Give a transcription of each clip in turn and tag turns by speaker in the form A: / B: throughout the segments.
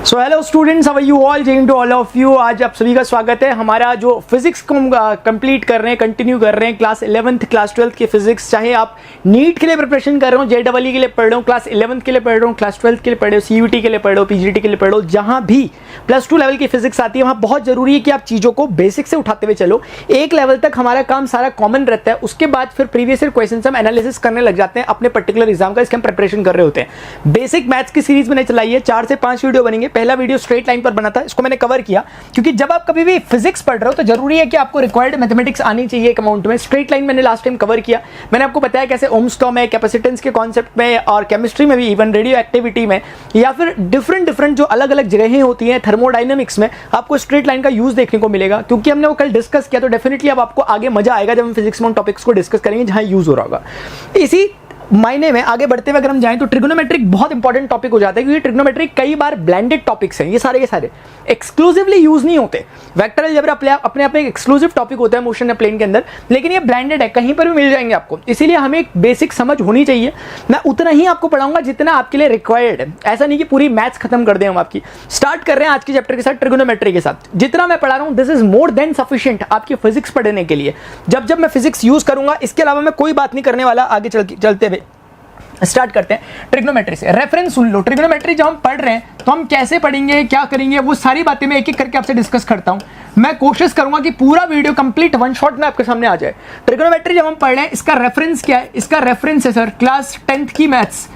A: So hello students, how are you all? Jai Hind to all of you. आज आप सभी का स्वागत है। हमारा जो फिजिक्स को हम कंप्लीट कर रहे हैं, कंटिन्यू कर रहे हैं, क्लास 11th क्लास 12th की फिजिक्स। चाहे आप नीट के लिए प्रिपरेशन कर रहे हो, JEE के लिए पढ़ रहे हो, क्लास 11th के लिए पढ़ रहे हो, क्लास 12th के लिए पढ़ रहे हो, CUT के लिए पढ़ रहे हो, PGT के लिए पढ़ रहे हो, जहां भी प्लस 2 लेवल की फिजिक्स आती है वहां बहुत जरूरी है कि आप चीजों को बेसिक से उठाते हुए चलो। एक लेवल तक हमारा काम सारा कॉमन रहता है, उसके बाद फिर प्रीवियस ईयर क्वेश्चन हम एनालिसिस करने लग जाते हैं अपने पर्टिकुलर एग्जाम का। इसके हम प्रिपरेशन कर रहे होते हैं। बेसिक मैथ्स की सीरीज मैंने चलाई है, 4 से 5 वीडियो बनेंगे। पहला वीडियो स्ट्रेट लाइन पर बना था, इसको मैंने कवर किया क्योंकि जब आप कभी भी फिजिक्स पढ़ रहे हो तो जरूरी है कि आपको रिक्वायर्ड मैथमेटिक्स आनी चाहिए एक अमाउंट में। स्ट्रेट लाइन मैंने लास्ट टाइम कवर किया। मैंने आपको बताया कैसे ओम्स लॉ में, कैपेसिटेंस के कॉन्सेप्ट में और केमिस्ट्री में भी, इवन रेडियो एक्टिविटी में, या फिर डिफरेंट जो अलग अलग जगहें होती हैं थर्मोडायनेमिक्स में, आपको स्ट्रेट लाइन का यूज देखने को मिलेगा। क्योंकि हमने वो कल डिस्कस किया तो डेफिनेटली अब आपको आगे मजा आएगा जब हम फिजिक्स में उन टॉपिक्स को डिस्कस करेंगे जहां यूज हो रहा होगा। इसी मायने में आगे बढ़ते हुए अगर हम जाएं तो ट्रिग्नोमेट्रिक बहुत इंपॉर्टेंट टॉपिक हो जाता है, क्योंकि ट्रिग्नोमेट्रिक कई बार ब्लेंडेड टॉपिक्स हैं। ये सारे के सारे एक्सक्लूसिवली यूज नहीं होते। वेक्टर अलजेब्रा अपने आप में एक्सक्लूसिव टॉपिक होता है मोशन या प्लेन के अंदर, लेकिन ये ब्लेंडेड है, कहीं पर भी मिल जाएंगे आपको। इसीलिए हमें एक बेसिक समझ होनी चाहिए। मैं उतना ही आपको पढ़ाऊंगा जितना आपके लिए रिक्वायर्ड है। ऐसा नहीं कि पूरी मैथ्स खत्म कर दें हम आपकी। स्टार्ट कर रहे हैं आज के चैप्टर के साथ, ट्रिग्नोमेट्री के साथ। जितना मैं पढ़ा रहा हूं this is more than sufficient आपकी फिजिक्स पढ़ने के लिए। जब मैं फिजिक्स यूज करूंगा, इसके अलावा मैं कोई बात नहीं करने वाला। आगे चलते हुए स्टार्ट करते हैं ट्रिग्नोमेट्री से। रेफरेंस सुन लो। ट्रिग्नोमेट्री जब हम पढ़ रहे हैं तो हम कैसे पढ़ेंगे, क्या करेंगे, वो सारी बातें मैं एक एक करके आपसे डिस्कस करता हूं। मैं कोशिश करूंगा कि पूरा वीडियो कंप्लीट वन शॉट में आपके सामने आ जाए। ट्रिग्नोमेट्री जब हम पढ़ रहे हैं, इसका रेफरेंस क्या है? इसका रेफरेंस है सर क्लास 10th की मैथ्स,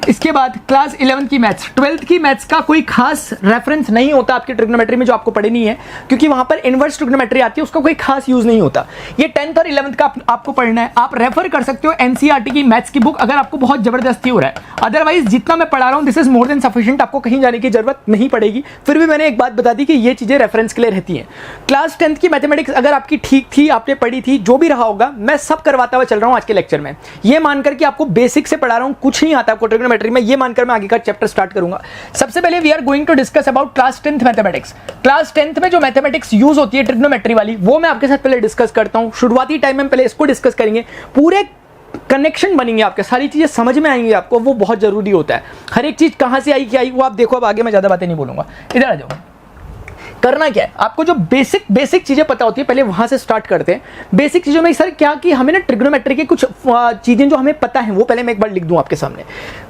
A: इसके बाद क्लास 11th की मैथ्स। 12th की मैथ्स का कोई खास रेफरेंस नहीं होता आपकी ट्रिग्नोमेट्री में, जो आपको पढ़नी है, क्योंकि वहां पर इनवर्स ट्रिग्नोमेट्री आती है, उसका कोई खास यूज नहीं होता। ये 10th और 11th का आपको पढ़ना है। आप रेफर कर सकते हो NCERT की मैथ्स की बुक अगर आपको बहुत जबरदस्ती हो रहा है। अदरवाइज जितना मैं पढ़ा रहा हूं this is more than sufficient, आपको कहीं जाने की जरूरत नहीं पड़ेगी। फिर भी मैंने एक बात बता दी कि ये चीजें रेफरेंस के लिए रहती हैं। क्लास 10th की मैथमेटिक्स अगर आपकी ठीक थी, आपने पढ़ी थी, जो भी रहा होगा, मैं सब करवाता हुआ चल रहा हूं आज के लेक्चर में। ये मानकर कि आपको बेसिक से पढ़ा रहा हूं, कुछ नहीं आता आपको ट्रिग्नोमेट्री में, ये मानकर मैं आगे का चैप्टर स्टार्ट करूंगा। सबसे पहले we are going to discuss about class 10th mathematics. Class 10th में जो मैथमेटिक्स यूज होती है ट्रिग्नोमेट्री वाली, वो मैं आपके साथ पहले डिस्कस करता हूं। शुरुआती टाइम में पहले इसको डिस्कस करेंगे, पूरे कनेक्शन बनेंगे आपके, सारी चीजें समझ में आएंगी आपको, वो बहुत जरूरी होता है। हर एक चीज कहां से आई क्या आई वो आप देखो। अब आगे मैं ज्यादा बातें नहीं बोलूंगा, इधर आ जाओ। करना क्या है, आपको जो बेसिक चीजें पता होती है पहले वहां से स्टार्ट करते हैं। बेसिक चीजों में सर क्या कि हमें ना ट्रिग्नोमेट्री की कुछ चीजें जो हमें पता है वो पहले मैं एक बार लिख दूं आपके सामने।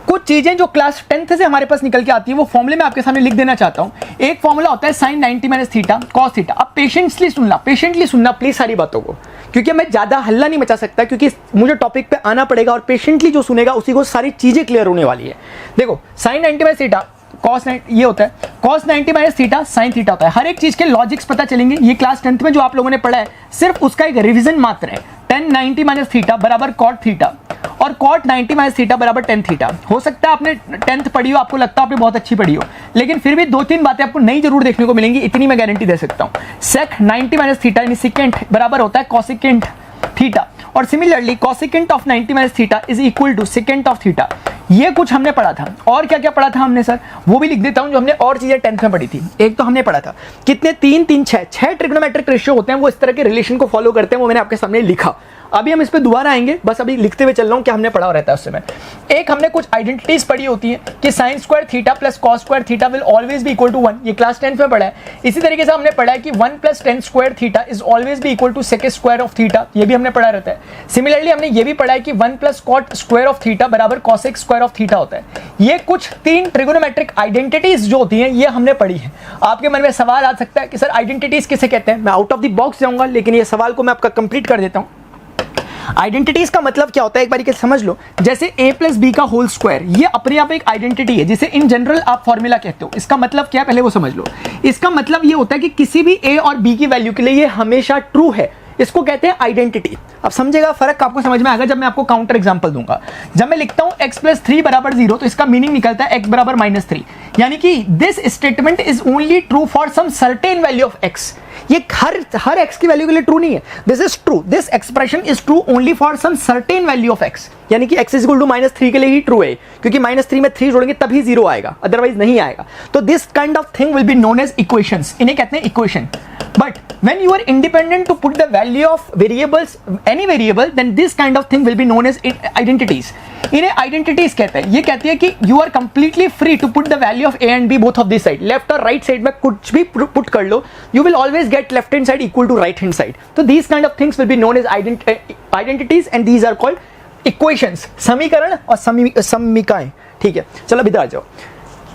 A: कुछ चीजें जो क्लास 10th से हमारे पास निकल के आती है वो फॉर्मूले में आपके सामने लिख देना चाहता हूं। एक फॉर्मूला होता है sin 90 - थीटा cos थीटा। अब पेशेंटली सुनना प्लीज सारी बातों को, क्योंकि मैं ज्यादा हल्ला नहीं मचा सकता, क्योंकि मुझे टॉपिक पे आना पड़ेगा और पेशेंटली जो सुनेगा उसी को सारी चीजें क्लियर होने वाली है। देखो sin 90 - थीटा cos 90 ये होता है, cos 90 - थीटा sin थीटा होता है। हर एक चीज के लॉजिक्स पता चलेंगे। ये क्लास 10th में जो आप लोगों ने पढ़ा है सिर्फ उसका एक रिवीजन मात्र है। tan 90 - थीटा बराबर cot थीटा और cot 90 - थीटा बराबर tan थीटा। हो सकता है आपने 10th पढ़ी हो, आपको लगता है आपने बहुत अच्छी पढ़ी हो, लेकिन फिर भी 2-3 बातें आपको नई जरूर देखने को मिलेंगी, इतनी मैं गारंटी दे सकता हूं। sec 90 - थीटा यानी सेकेंड बराबर होता है cosecant थीटा, और similarly cosecant of 90 - theta is equal to secant of theta. ये कुछ हमने पढ़ा था। और क्या क्या पढ़ा था हमने सर, वो भी लिख देता हूं जो हमने और चीजें 10th में पढ़ी थी। एक तो हमने पढ़ा था कितने 3 3 6 ट्रिग्नोमेट्रिक रेशियो होते हैं, वो इस तरह के रिलेशन को फॉलो करते हैं, वो मैंने आपके सामने लिखा। अभी हम इस पे दोबारा आएंगे, बस अभी लिखते हुए चल रहा हूं क्या हमने पढ़ा रहता है उस समय। एक हमने कुछ आइडेंटिटीज पढ़ी होती है कि sin square theta plus cos square theta will always be equal to 1। ये क्लास 10th में पढ़ा है। इसी तरीके से हमने पढ़ा है कि 1 + tan square theta is always be equal to sec square of theta, ये भी हमने पढ़ा रहता है। सिमिलरली हमने ये भी पढ़ा है कि 1 + cot स्क्वायर ऑफ थीटा बराबर cosec स्क्वायर ऑफ थीटा होता है। ये कुछ 3 ट्रिगोनोमेट्रिक आइडेंटिटीज जो होती हैं ये हमने पढ़ी है। आपके मन में सवाल आ सकता है कि सर आइडेंटिटीज किसे कहते हैं। मैं आउट ऑफ द बॉक्स जाऊंगा, लेकिन ये सवाल को मैं आपका कंप्लीट कर देता हूं। आइडेंटिटीज का मतलब क्या होता है एक बार समझ लो। जैसे a + b का होल स्क्वायर, ये अपने आप एक आइडेंटिटी है जिसे इन जनरल आप फॉर्मूला कहते हो। इसका मतलब क्या है पहले वो समझ लो। इसका मतलब ये होता है कि किसी भी a और b की वैल्यू के लिए ये हमेशा ट्रू है। इसको कहते हैं आइडेंटिटी। अब समझेगा फर्क आपको समझ में आएगा जब मैं आपको काउंटर एग्जांपल दूंगा। जब मैं लिखता हूं x + 3 = 0 तो इसका मीनिंग निकलता है x = -3, यानी कि this statement is only true for some certain value of x। ये हर x की वैल्यू के लिए ट्रू नहीं है। This is true, this expression is true only for some certain value of x, यानी कि x = -3 के लिए ही ट्रू है, क्योंकि -3 में 3 जोड़ेंगे तभी 0 आएगा, अदरवाइज नहीं आएगा। तो this kind of thing will be known as equations, इन्हें कहते हैं equation. But when you are independent to put the value of variables, any variable, then this kind of thing will be known as identities. इन्हें identities कहते हैं। ये कहती है कि you are completely free to put the value of A and B both of this side, left और right side में कुछ भी पुट कर लो, you will always get left hand side equal to right hand side. तो these kind of things will be known as identities and these are called equations, समीकरण और समीकाएं। ठीक है, चलो इधर आ जाओ।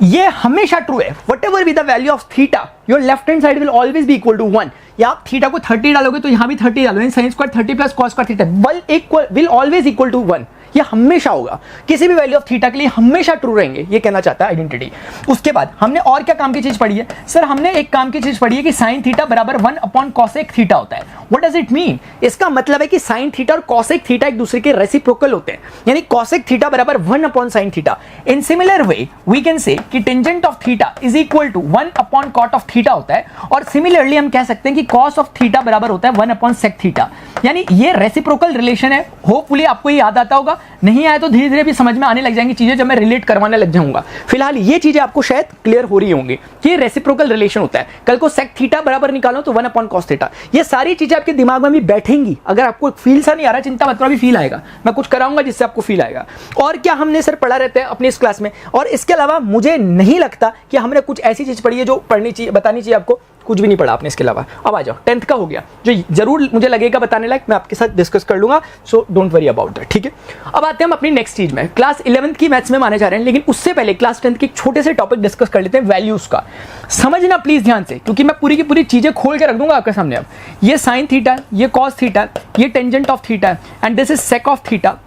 A: ये हमेशा ट्रू है, whatever be the value of theta your left hand side will always be equal to 1। या आप थीटा को 30 डालोगे तो यहां भी 30 डालोगे, sine square 30 plus cos square theta will always equal to 1। ये हमेशा होगा, किसी भी वैल्यू ऑफ थीटा के लिए हमेशा ट्रू रहेंगे, ये कहना चाहता है आइडेंटिटी। उसके बाद हमने और क्या काम की चीज पढ़ी है सर? हमने एक काम की चीज पढ़ी है कि साइन थीटा बराबर 1 अपॉन कॉसेक थीटा होता है। What does it mean? इसका मतलब है कि साइन थीटा और कॉसेक थीटा एक दूसरे के रेसिप्रोकल होते हैं, यानी कॉसेक थीटा बराबर 1 upon sine theta. In similar way we can say कि tangent of theta is equal to 1 upon cot of theta होता है, और सिमिलरली हम कह सकते हैं कि कॉस ऑफ थीटा बराबर होता है 1 अपॉन सेक थीटा। यानी ये रेसिप्रोकल रिलेशन है। होपफुली आपको ये याद आता होगा, नहीं आया तो धीरे धीरे भी समझ में आने लग जाएंगी चीजें जब मैं रिलेट करवाने लग जाऊंगा। फिलहाल ये चीजें आपको शायद क्लियर हो रही होंगी कि ये रेसिप्रोकल रिलेशन होता है। कल को सेक थीटा बराबर निकालो तो 1 अपॉन कॉस थीटा। ये सारी चीजें आपके दिमाग में भी बैठेंगी। अगर आपको फील सा नहीं आ रहा, चिंता मत करो, अभी फील आएगा। मैं कुछ कराऊंगा जिससे आपको फील आएगा। और क्या हमने सर पढ़ा रहता है अपनी इस क्लास में? और इसके अलावा मुझे नहीं लगता कि हमने कुछ ऐसी चीज पढ़ी है जो पढ़नी चाहिए, बतानी चाहिए आपको। कुछ भी नहीं पढ़ा आपने इसके अलावा। अब आ जाओ, 10th का हो गया, जो जरूर मुझे लगेगा बताने लायक, मैं आपके साथ डिस्कस कर लूंगा, so don't worry about that. ठीक है, अब आते हैं हम अपनी नेक्स्ट चीज में। क्लास 11th की मैथ्स में माने जा रहे हैं, लेकिन उससे पहले क्लास 10th के एक छोटे से टॉपिक डिस्कस कर लेते हैं, वैल्यूज का। समझना प्लीज ध्यान से, क्योंकि मैं पूरी की पूरी चीजें खोल के रख दूंगा आपके सामने। अब ये साइन थीटा, ये कॉस थीटा, ये tangent of theta, and this is sec of theta.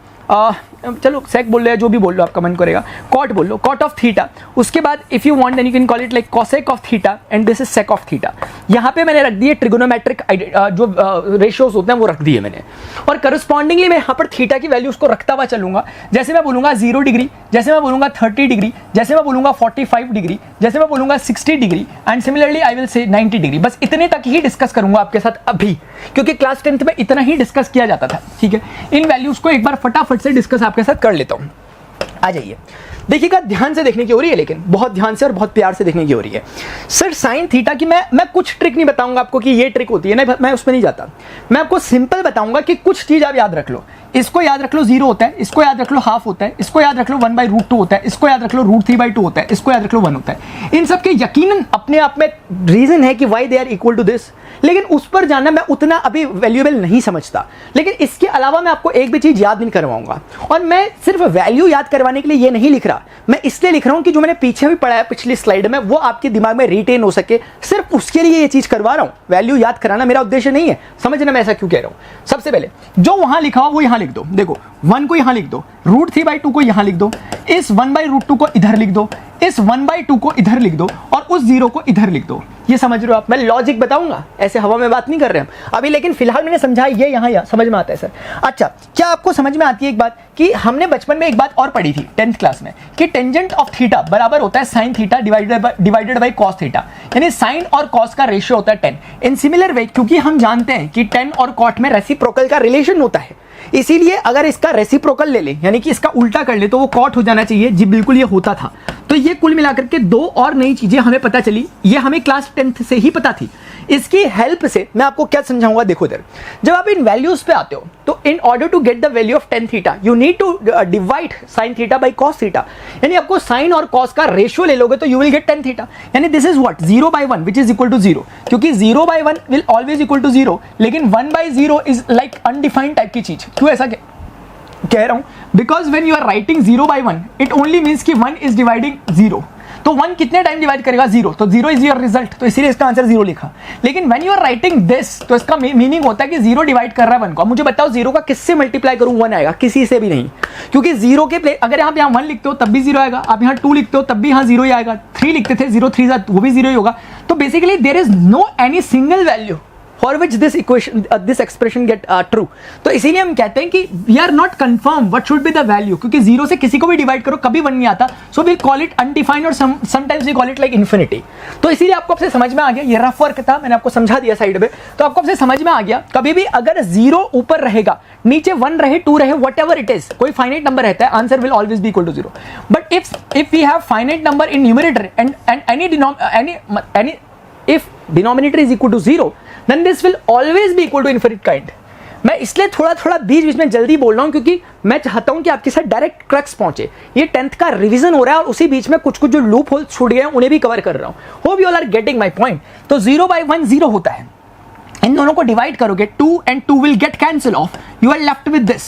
A: चलो सेक बोल रहे हैं, जो भी बोल लो आपका मन करेगा, कॉट बोल लो, कॉट ऑफ थीटा। उसके बाद if you want then you can call it like cosec of theta, and this is sec of theta. यहाँ पे मैंने रख दिए ट्रिगोनोमेट्रिक जो रेशियोज होते हैं वो रख दिए मैंने, और करस्पॉन्डिंगली मैं यहाँ पर थीटा की वैल्यूज को रखता हुआ चलूंगा। जैसे मैं बोलूंगा 0 डिग्री, जैसे मैं बोलूंगा 30 डिग्री, जैसे मैं बोलूंगा 45 डिग्री, जैसे मैं बोलूंगा 60 degree, and similarly I will say 90 degree. बस इतने तक ही डिस्कस करूंगा आपके साथ अभी, क्योंकि क्लास 10th में इतना ही डिस्कस किया जाता था। ठीक है, इन वैल्यूज को एक बार फटाफट से डिस्कस आपके साथ कर लेता हूं। आ जाइए, देखिएगा, ध्यान से देखने की हो रही है, लेकिन बहुत ध्यान से और बहुत प्यार से देखने की हो रही है। सर साइन थीटा की मैं कुछ ट्रिक नहीं बताऊंगा आपको कि ये ट्रिक होती है, नहीं, मैं उसमें नहीं जाता। मैं आपको सिंपल बताऊंगा कि कुछ चीज आप याद रख लो। इसको याद रख लो 0 होता है, इसको याद रख लो हाफ होता है, इसको याद रख लो 1/√2 होता है, इसको याद रख लो √3/2 होता है, इसको याद रख लो 1 होता है। इन सब के यकीनन अपने आप में रीजन है कि why they are equal to this, लेकिन उस पर जाना मैं उतना अभी वैल्यूएबल नहीं समझता। लेकिन इसके अलावा मैं आपको एक भी चीज याद नहीं करवाऊंगा, और मैं सिर्फ वैल्यू याद करवाने के लिए ये नहीं लिख रहा, मैं इसलिए लिख रहा हूं कि जो मैंने पीछे भी पढ़ा है पिछली स्लाइड में वो आपके दिमाग में रिटेन हो सके, सिर्फ उसके लिए ये चीज करवा रहा हूं। वैल्यू याद कराना मेरा उद्देश्य नहीं है, समझना मैं ऐसा क्यों कह रहा हूं। सबसे पहले जो वहां लिखा हो वो यहां लिख दो। देखो 1 को यहां लिख दो, √3/2 को यहां लिख दो, इस 1/√2 को इधर लिख दो, इस 1/2 को इधर लिख दो, और उस 0 को इधर लिख दो। ये समझ रहे हो आप? मैं लॉजिक बताऊंगा, ऐसे हवा में बात नहीं कर रहे हम अभी, लेकिन फिलहाल मैंने समझा ये यहाँ समझ में आता है सर। अच्छा, क्या आपको समझ में आती है एक बात कि हमने बचपन में एक बात और पढ़ी थी 10th क्लास में, कि टेंजेंट ऑफ थीटा बराबर होता है sine theta divided by cos theta, यानी साइन और कॉस का रेशियो होता है 10। इन सिमिलर वे, क्योंकि हम जानते हैं कि 10 और कॉट में रेसिप्रोकल का रिलेशन होता है, इसीलिए अगर इसका रेसिप्रोकल ले ले, यानी कि इसका उल्टा कर ले, तो वो कॉट हो जाना चाहिए। जी बिल्कुल, ये होता था। तो ये कुल मिलाकर के 2 और नई चीजें हमें पता चली, ये हमें क्लास 10th से ही पता थी। इसकी हेल्प से मैं आपको क्या समझाऊंगा, देखो इधर, जब आप इन वैल्यूज पे आते हो तो in order to get the value of tan theta you need to divide sin theta by cos theta, यानी आपको साइन और cos का रेशियो ले लोगे तो you will get tan theta, यानी this is what 0/1 which is equal to 0, क्योंकि 0/1 will always equal to 0, लेकिन 1/0 इज लाइक अनडिफाइंड टाइप की चीज। क्यों ऐसा कह रहा हूं? Because when you are writing 0/1 it only means कि 1 इज डिवाइडिंग 0, तो 1 कितने टाइम डिवाइड करेगा 0, तो 0 इज योर रिजल्ट, तो इसीलिए इसका आंसर 0 लिखा। लेकिन when you are writing this, तो इसका मीनिंग होता है कि 0 डिवाइड कर रहा है 1 को। मुझे बताओ 0 का किससे मल्टीप्लाई करूं 1 आएगा? किसी से भी नहीं, क्योंकि 0 के प्लेस अगर आप यहाँ 1 लिखते हो तब भी 0 आएगा, आप यहाँ 2 लिखते हो तब भी यहाँ 0 ही आएगा, 3 लिखते थे 0 3 वो भी 0 ही होगा। तो basically there is no any single value for which this equation this expression get true। तो इसीलिए हम कहते हैं कि we are not confirm what should be the value, क्योंकि 0 से किसी को भी डिवाइड करो कभी 1 नहीं आता, so we'll call it undefined और sometimes we call it like infinity। तो इसीलिए आपको अब से समझ में आ गया, ये रफ वर्क था, मैंने आपको समझा दिया साइड में, तो आपको अब से समझ में आ गया कभी भी अगर 0 ऊपर रहेगा, नीचे 1 रहे 2 रहे whatever it is, कोई फाइनाइट नंबर रहता है, answer will always be equal to 0। but if we have finite number in numerator and if denominator is equal to 0, then this will always be equal to infinite kind। मैं इसलिए थोड़ा थोड़ा बीच बीच में जल्दी बोल रहा हूं क्योंकि मैं चाहता हूं कि आपके साथ डायरेक्ट क्रक्स पहुंचे। ये 10th का रिवीजन हो रहा है और उसी बीच में कुछ कुछ जो लूप होल छूट गए हैं उन्हें भी कवर कर रहा हूं। Hope you all are getting my point. तो 0/1 0 होता है, इन दोनों को डिवाइड करोगे 2 and 2 will get cancel off, you are left with this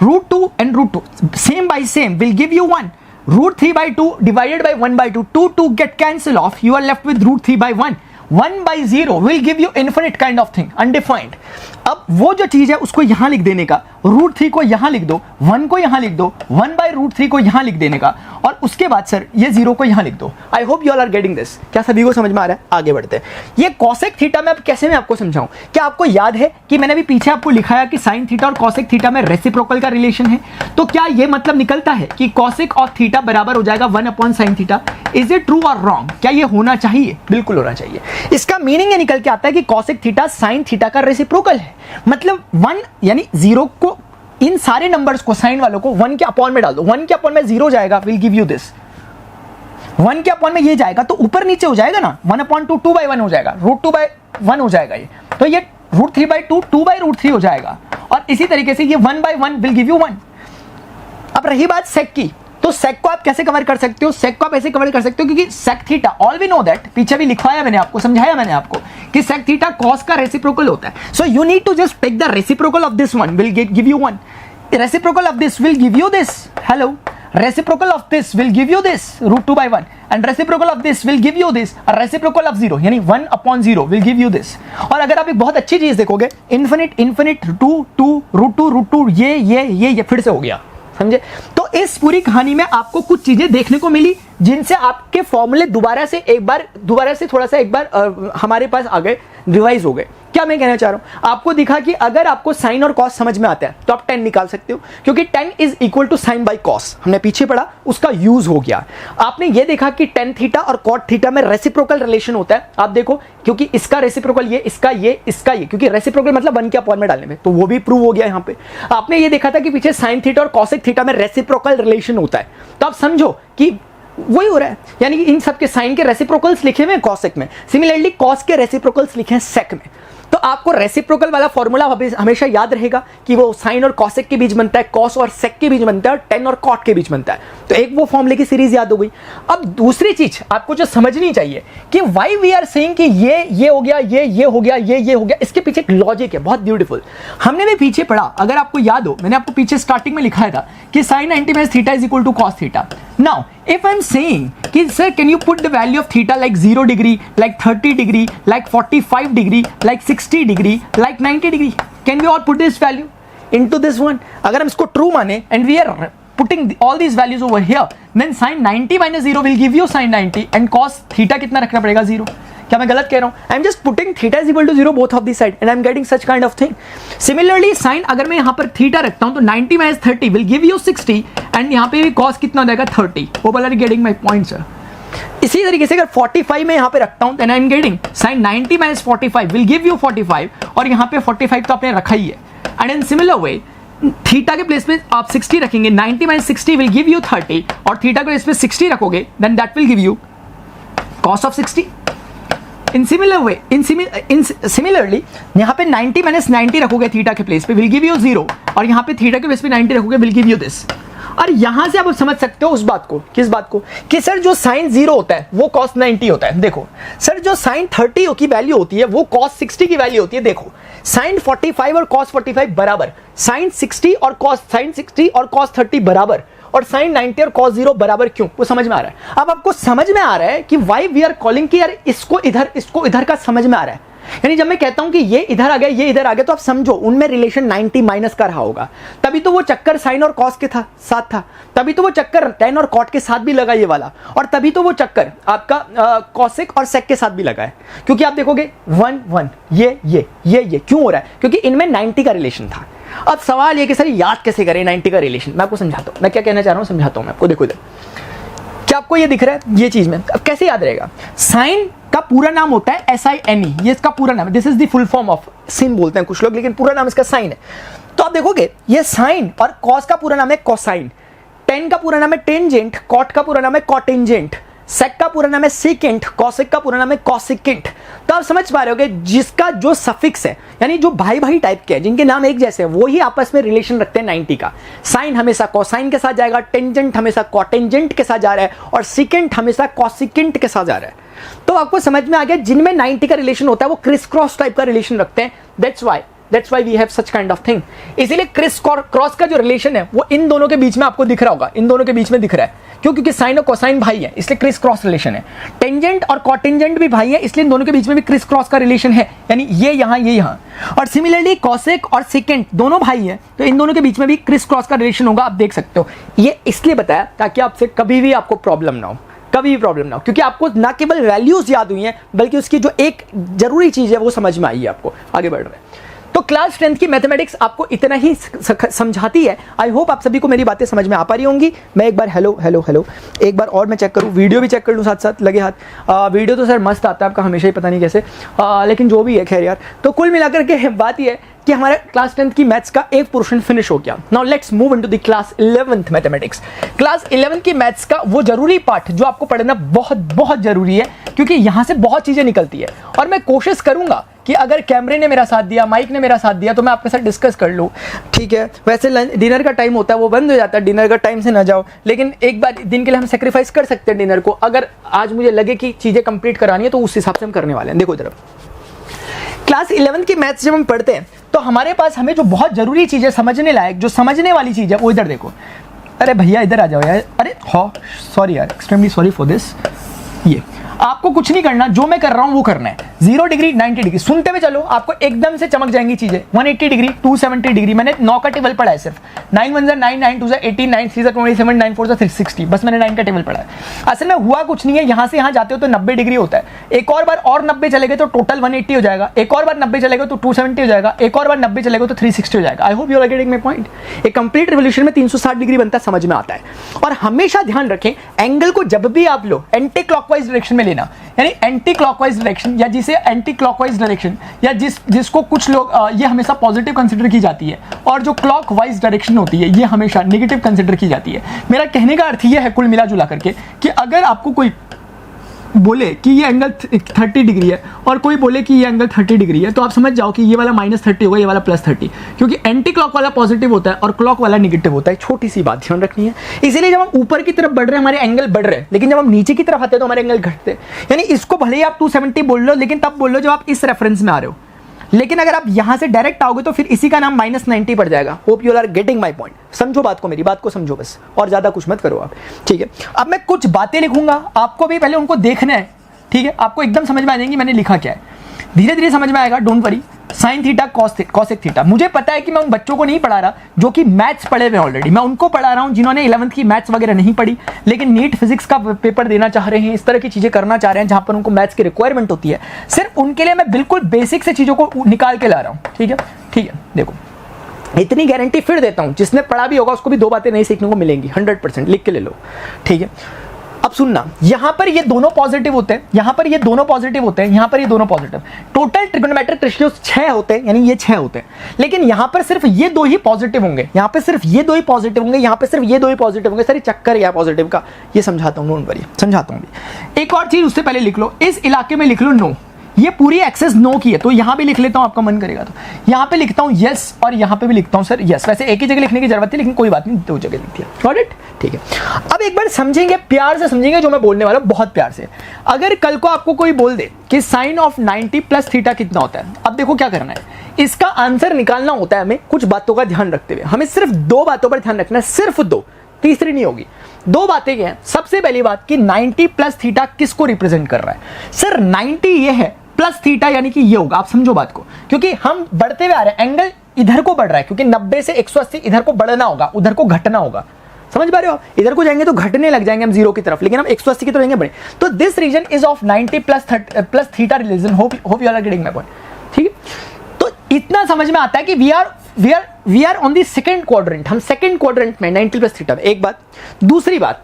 A: √2 and √2 same by same will give you 1, √3/2 divided by 1/2, 2 get cancel off, you are left with √3/1, 1/0 will give you infinite kind of thing, undefined। अब वो जो चीज है उसको यहां लिख देने का, √3 को यहां लिख दो, 1 को यहां लिख दो, 1/√3 को यहां लिख देने का, और उसके बाद सर ये 0 को यहां लिख दो। I hope you all are getting this. क्या सभी को समझ में आ रहा है? आगे बढ़ते हैं। ये कॉसेक थीटा में अब कैसे मैं आपको समझाऊं? क्या आपको याद है कि मैंने अभी पीछे आपको लिखाया कि साइन थीटा और कॉसेक थीटा में रेसिप्रोकल का रिलेशन है? तो क्या ये मतलब निकलता है कि कॉसेक और थीटा बराबर हो जाएगा 1/sin theta? Is it true और रॉन्ग? क्या ये होना चाहिए? बिल्कुल होना चाहिए। इसका मीनिंग ये निकल के आता है कि कॉसेक थीटा साइन थीटा का रेसिप्रोकल है। मतलब 1 यानी 0 को, इन सारे नंबर्स को, साइन वालों को 1 के अपॉन में डाल दो, 1 के अपॉन में 0 जाएगा, विल गिव यू दिस। 1 के अपॉन में ये जाएगा तो ऊपर नीचे हो जाएगा ना, 1/2 2/1 हो जाएगा, √2/1 हो जाएगा ये, तो ये √3/2 2/√3 हो जाएगा, और इसी तरीके से ये 1/1 विल गिव यू 1। अब रही बात सेक की, तो सेक को आप कैसे कवर कर सकते हो? सेक को आप ऐसे कवर कर सकते हो क्योंकि sec theta, all we know that, पीछे भी लिखवाया मैंने आपको, समझाया मैंने आपको कि सेक थीटा कॉस का रेसिप्रोकल होता है। So you need to just take the reciprocal of this one, will give you 1, reciprocal of this will give you this, hello, reciprocal of this will give you this √2/1, and reciprocal of this will give you this, a reciprocal of 0 यानी 1/0 will give you this। और अगर आप एक बहुत अच्छी चीज देखोगे, infinite infinite 2 √2 ये फिर से हो गया, समझे? तो इस पूरी कहानी में आपको कुछ चीजें देखने को मिली जिनसे आपके फॉर्मूले दोबारा से थोड़ा सा एक बार हमारे पास आ गए, रिवाइज हो गए। क्या मैं कहना चाह रहा हूं? आपको दिखा कि अगर आपको साइन और कॉस समझ में आता है तो आप 10 निकाल सकते हो, क्योंकि 10 is equal to sine by cos, हमने पीछे पढ़ा, उसका यूज हो गया। आपने ये देखा कि tan थीटा और cot थीटा में रेसिप्रोकल रिलेशन होता है। आप देखो, क्योंकि इसका रेसिप्रोकल ये, इसका ये, इसका ये, क्योंकि रेसिप्रोकल मतलब 1 के अपॉन में डालने में, तो वो भी प्रूव हो गया यहां पे। आपने ये देखा था कि पीछे साइन थीटा और कॉसेक थीटा में रेसिप्रोकल रिलेशन होता है, तो आप समझो कि वही हो रहा है, यानी कि इन सबके साइन के रेसिप्रोकल्स लिखे हुए हैं कॉसेक में, सिमिलरली कॉस के रेसिप्रोकल्स लिखे हैं सेक में। तो आपको रेसिप्रोकल वाला फॉर्मूला हमेशा याद रहेगा कि वो साइन और कॉसेक के बीच बनता है, कॉस और सेक के बीच बनता है, और टेन और कॉट के बीच बनता है। तो एक वो फॉर्मूले की सीरीज याद हो गई। अब दूसरी चीज आपको जो समझनी चाहिए कि व्हाई वी आर सेइंग कि ये हो गया, ये हो गया, ये हो गया, इसके पीछे एक लॉजिक है बहुत ब्यूटीफुल। हमने भी पीछे पढ़ा, अगर आपको याद हो, मैंने आपको पीछे स्टार्टिंग में लिखाया था कि sine 90 - theta is equal to cos theta. Now if I'm saying कि sir can you put the value of theta like 0 degree, like 30 degree, like 45 degree, like 60 degree, like 90 degree, can we all put this value into this one? अगर हम इसको true माने and we are putting all these values over here, then sin 90 - 0 will give you sin 90 and cos theta कितना रखना पड़ेगा? 0। क्या मैं गलत कह रहा हूं? I'm just putting theta is equal to 0 both of the side and I'm getting such kind of thing. Similarly sin, अगर मैं यहाँ पर theta रखता हूं तो 90 - 30 will give you 60 and यहाँ पे भी cos कितना हो जाएगा? 30। Hope you are getting my point, sir. इसी तरीके से अगर 45 में यहाँ पे रखता हूं then I'm getting sin 90 - 45 will give you 45, और यहाँ पे 45 तो आपने रखा ही है। And in similar way theta के प्लेस पे आप 60 रखेंगे, 90 - 60 will give you 30, और थीटा के प्लेस पे 60 रखोगे then that will give you cos of 60। In similar way, similarly यहाँ पे 90 - 90 रखोगे थीटा के प्लेस पे will give you 0, और यहाँ पे थीटा के प्लेस पे 90 रखोगे will give you this। और यहां से आप समझ सकते हो उस बात को, किस बात को, कि सर जो साइन 0 होता है वो cos 90 होता है। देखो सर, जो साइन 30 की वैल्यू होती है वो cos 60 की वैल्यू होती है। देखो साइन 45 और cos 45 बराबर, साइन 60 और cos 30 बराबर, और साइन 90 और cos 0 बराबर। क्यों? वो समझ में आ रहा है। अब आपको समझ में आ रहा है कि वाई वी आर कॉलिंग कि यार इसको इधर का समझ में आ रहा है। यानी जब मैं कहता हूं कि ये इधर आ गया, ये इधर आ गया, तो आप समझो उनमें रिलेशन 90 माइनस का रहा होगा। तभी तो वो चक्कर साइन और कॉस के साथ था, तभी तो वो चक्कर टेन और कॉट के साथ भी लगा ये वाला, और तभी तो वो चक्कर आपका कॉसेक और सेक के साथ भी लगा है। क्योंकि आप देखोगे 1 1 ये क्यों हो रहा है? क्योंकि इनमें 90 का रिलेशन था। अब सवाल ये कि सर याद कैसे करें 90 का रिलेशन? मैं आपको समझाता हूं, मैं क्या कहना चाह रहा हूं समझाता हूं मैं आपको। देखो इधर क्या आपको ये दिख रहा है ये चीज में? अब कैसे याद रहेगा? साइन का पूरा नाम होता है SINE, ये इसका पूरा नाम है, this is the full form of sine बोलते हैं कुछ लोग, लेकिन पूरा नाम इसका साइन है। तो आप देखोगे ये साइन, और कॉस का पूरा नाम है कोसाइन, टेन का पूरा नाम है टेंजेंट, कॉट का पूरा नाम है कॉटेंजेंट, सेक का पूरा नाम है सेकेंट, कॉसेक का पूरा नाम है कॉसेकेंट। तो आप समझ पा रहे हो कि जिसका जो सफिक्स है, यानी जो भाई भाई टाइप के हैं, जिनके नाम एक जैसे हैं, वो ही आपस में रिलेशन रखते हैं 90 का। साइन हमेशा कोसाइन के साथ जाएगा, टेंजेंट हमेशा कॉटेंजेंट के साथ जा रहा है, और सिकेंट हमेशा कॉसिकेंट के साथ जा रहा है। तो आपको समझ में आ गया, जिनमें 90 का रिलेशन होता है वो क्रिस क्रॉस टाइप का रिलेशन रखते हैं। That's why we have such kind of thing। इसीलिए क्रिस क्रॉस का जो रिलेशन है वो इन दोनों के बीच में आपको दिख रहा होगा, इन दोनों के बीच में दिख रहा है। क्यों? क्योंकि साइन और कोसाइन भाई है, इसलिए क्रिस क्रॉस रिलेशन है। टेंजेंट और कॉटेंजेंट भी भाई है, इसलिए इन दोनों के बीच में भी क्रिस क्रॉस का रिलेशन है, यानी ये यहाँ। और सिमिलरली कॉसेक और सेकेंट दोनों भाई हैं, तो इन दोनों के बीच में भी क्रिस क्रॉस का रिलेशन होगा। आप देख सकते हो, ये इसलिए बताया ताकि आपसे कभी भी आपको प्रॉब्लम ना हो, कभी भी प्रॉब्लम ना हो, क्योंकि आपको ना केवल वैल्यूज याद हुई हैं बल्कि उसकी जो एक जरूरी चीज है वो समझ में आई है। आपको आगे बढ़ रहे हैं तो क्लास 10th की मैथमेटिक्स आपको इतना ही समझाती है। आई होप आप सभी को मेरी बातें समझ में आ पा रही होंगी। मैं एक बार हेलो एक बार और मैं चेक करूं, वीडियो भी चेक कर लूं साथ साथ लगे हाथ। वीडियो तो सर मस्त आता है आपका हमेशा ही, पता नहीं कैसे, लेकिन जो भी है खैर यार। तो कुल मिलाकर के बात यह है कि हमारा क्लास 10th की मैथ्स का एक पोर्शन फिनिश हो गया। Now let's move into the class 11th mathematics. Class 11 की मैथ्स का वो जरूरी पार्ट जो आपको पढ़ना बहुत जरूरी है, क्योंकि यहां से बहुत चीजें निकलती है। और मैं कोशिश करूंगा कि अगर कैमरे ने मेरा साथ दिया, माइक ने मेरा साथ दिया, तो मैं आपके साथ डिस्कस कर लूँ, ठीक है। वैसे डिनर का टाइम होता है वो बंद हो जाता है, डिनर का टाइम से ना जाओ, लेकिन एक बार दिन के लिए हम सेक्रीफाइस कर सकते हैं डिनर को। अगर आज मुझे लगे कि चीजें कंप्लीट करानी है तो उस हिसाब से हम करने वाले हैं। देखो जरा, क्लास 11 की मैथ्स जब हम पढ़ते हैं तो हमारे पास हमें जो बहुत जरूरी चीज है, समझने लायक, जो समझने वाली चीज है, वो इधर देखो। अरे भैया इधर आ जाओ यार। अरे सॉरी यार, एक्सट्रीमली सॉरी फॉर दिस। ये आपको कुछ नहीं करना, जो मैं कर रहा हूं वो करना है। 0 डिग्री 90 डिग्री सुनते हुए चलो, आपको एकदम से चमक जाएंगी चीजें। 180 डिग्री 270 डिग्री, मैंने 9 का टेबल पढ़ा है सिर्फ। 9 1 9 9 2 18 9 3 27 9 4 360, बस मैंने 9 का टेबल पढ़ा है। असल में हुआ कुछ नहीं है, यहां से यहां जाते हो तो 90 डिग्री होता है। एक और बार और 90 चले गए तो टोटल 180 हो जाएगा। एक और बार 90 चले गए तो 270 हो जाएगा। एक और बार 90 चले गए तो 360 हो जाएगा। I hope you are getting my point. एक कंप्लीट रिवोल्यूशन में 360 डिग्री बनता है, समझ में आता है। और हमेशा ध्यान रखें, एंगल को जब भी आप लो एंटी क्लॉकवाइज डायरेक्शन में लेना, यानी एंटी क्लॉकवाइज डायरेक्शन, या जिसे एंटी क्लॉकवाइज डायरेक्शन, या जिसको कुछ लोग ये हमेशा पॉजिटिव कंसीडर की जाती है, और जो क्लॉकवाइज डायरेक्शन होती है ये हमेशा नेगेटिव कंसीडर की जाती है। मेरा कहने का अर्थ ये है कुल मिला जुला करके कि अगर आपको कोई बोले कि ये एंगल 30 डिग्री है और कोई बोले कि ये एंगल 30 डिग्री है, तो आप समझ जाओ कि ये वाला -30 होगा, ये वाला +30, क्योंकि एंटी क्लॉक वाला पॉजिटिव होता है और क्लॉक वाला नेगेटिव होता है। छोटी सी बात ध्यान रखनी है। इसीलिए जब हम ऊपर की तरफ बढ़ रहे हैं हमारे एंगल बढ़ रहे हैं, लेकिन जब हम नीचे की तरफ आते हैं तो हमारे एंगल घटते हैं। यानी इसको भले ही आप 270 बोल लो, लेकिन तब बोल लो जब आप इस रेफरेंस में आ रहे हो। लेकिन अगर आप यहां से डायरेक्ट आओगे तो फिर इसी का नाम -90 पड़ जाएगा। Hope you are getting my point. समझो बात को, मेरी बात को समझो बस, और ज्यादा कुछ मत करो आप, ठीक है। अब मैं कुछ बातें लिखूंगा, आपको भी पहले उनको देखना है, ठीक है। आपको एकदम समझ में आ जाएंगी मैंने लिखा क्या है, धीरे धीरे समझ में आएगा, don't worry. Sine theta cosec theta, मुझे पता है कि मैं उन बच्चों को नहीं पढ़ा रहा जो कि मैथ्स पढ़े हुए ऑलरेडी, मैं उनको पढ़ा रहा हूं जिन्होंने 11th की मैथ्स वगैरह नहीं पढ़ी, लेकिन नीट फिजिक्स का पेपर देना चाह रहे हैं, इस तरह की चीजें करना चाह रहे हैं जहां पर उनको मैथ्स की रिक्वायरमेंट होती है। सिर्फ उनके लिए मैं बिल्कुल बेसिक से चीजों को निकाल के ला रहा हूं, ठीक है। देखो, इतनी गारंटी फिर देता हूं, जिसने पढ़ा भी होगा उसको भी 2 बातें नहीं सीखने को मिलेंगी, 100%, लिख के ले लो, ठीक है। अब सुनना, यहां पर ये दोनों पॉजिटिव होते हैं, यहां पर ये दोनों पॉजिटिव होते हैं, यहां पर ये दोनों पॉजिटिव। टोटल ट्रिगोनोमेट्रिक रेशियोज 6 होते हैं, यानी ये 6 होते हैं, लेकिन यहां पर सिर्फ ये 2 ही पॉजिटिव होंगे, यहां पर सिर्फ ये 2 ही पॉजिटिव होंगे, यहां पर सिर्फ ये 2 ही पॉजिटिव होंगे। सर चक्कर या पॉजिटिव का, ये समझाता हूं, नोट करिए, समझाता हूं। एक और चीज उससे पहले लिख लो, इस इलाके में लिख लो नो, ये पूरी एक्सेस नो की है, तो यहां पे लिख लेता हूं, आपका मन करेगा तो यहां पे लिखता हूं यस, और यहां पे भी लिखता हूं सर यस। वैसे एक ही जगह लिखने की जरूरत है, लेकिन कोई बात नहीं, 2 जगह लिख दिया, गॉट इट, ठीक है। अब एक बार समझेंगे, प्यार से समझेंगे जो मैं बोलने वाला हूं, बहुत प्यार से। अगर कल को आपको कोई बोल दे कि साइन ऑफ 90 + थीटा कितना होता है, अब देखो क्या करना है, इसका आंसर निकालना होता है हमें कुछ बातों का ध्यान रखते हुए। हमें सिर्फ 2 बातों पर ध्यान रखना है, सिर्फ 2, तीसरी नहीं होगी। 2 बातें क्या हैं? सबसे पहली बात कि 90 + थीटा किसको रिप्रेजेंट कर रहा है। सर 90 ये है, प्लस थीटा यानी कि ये होगा। आप समझो बात को, क्योंकि हम बढ़ते हुए आ रहे हैं, एंगल इधर को बढ़ रहा है, क्योंकि 90 से 180 इधर को बढ़ना होगा, उधर को घटना होगा। समझ पा रहे हो? इधर को जाएंगे तो घटने लग जाएंगे हम 0 की तरफ, लेकिन हम 180 की तरफ जाएंगे बढ़े। तो this reason is of 90 + theta relation. Hope you are getting my point, ठीक है। तो इतना समझ में आता है कि we are on the second quadrant, हम सेकंड क्वाड्रेंट में 90 + थीटा में। एक बात, दूसरी बात,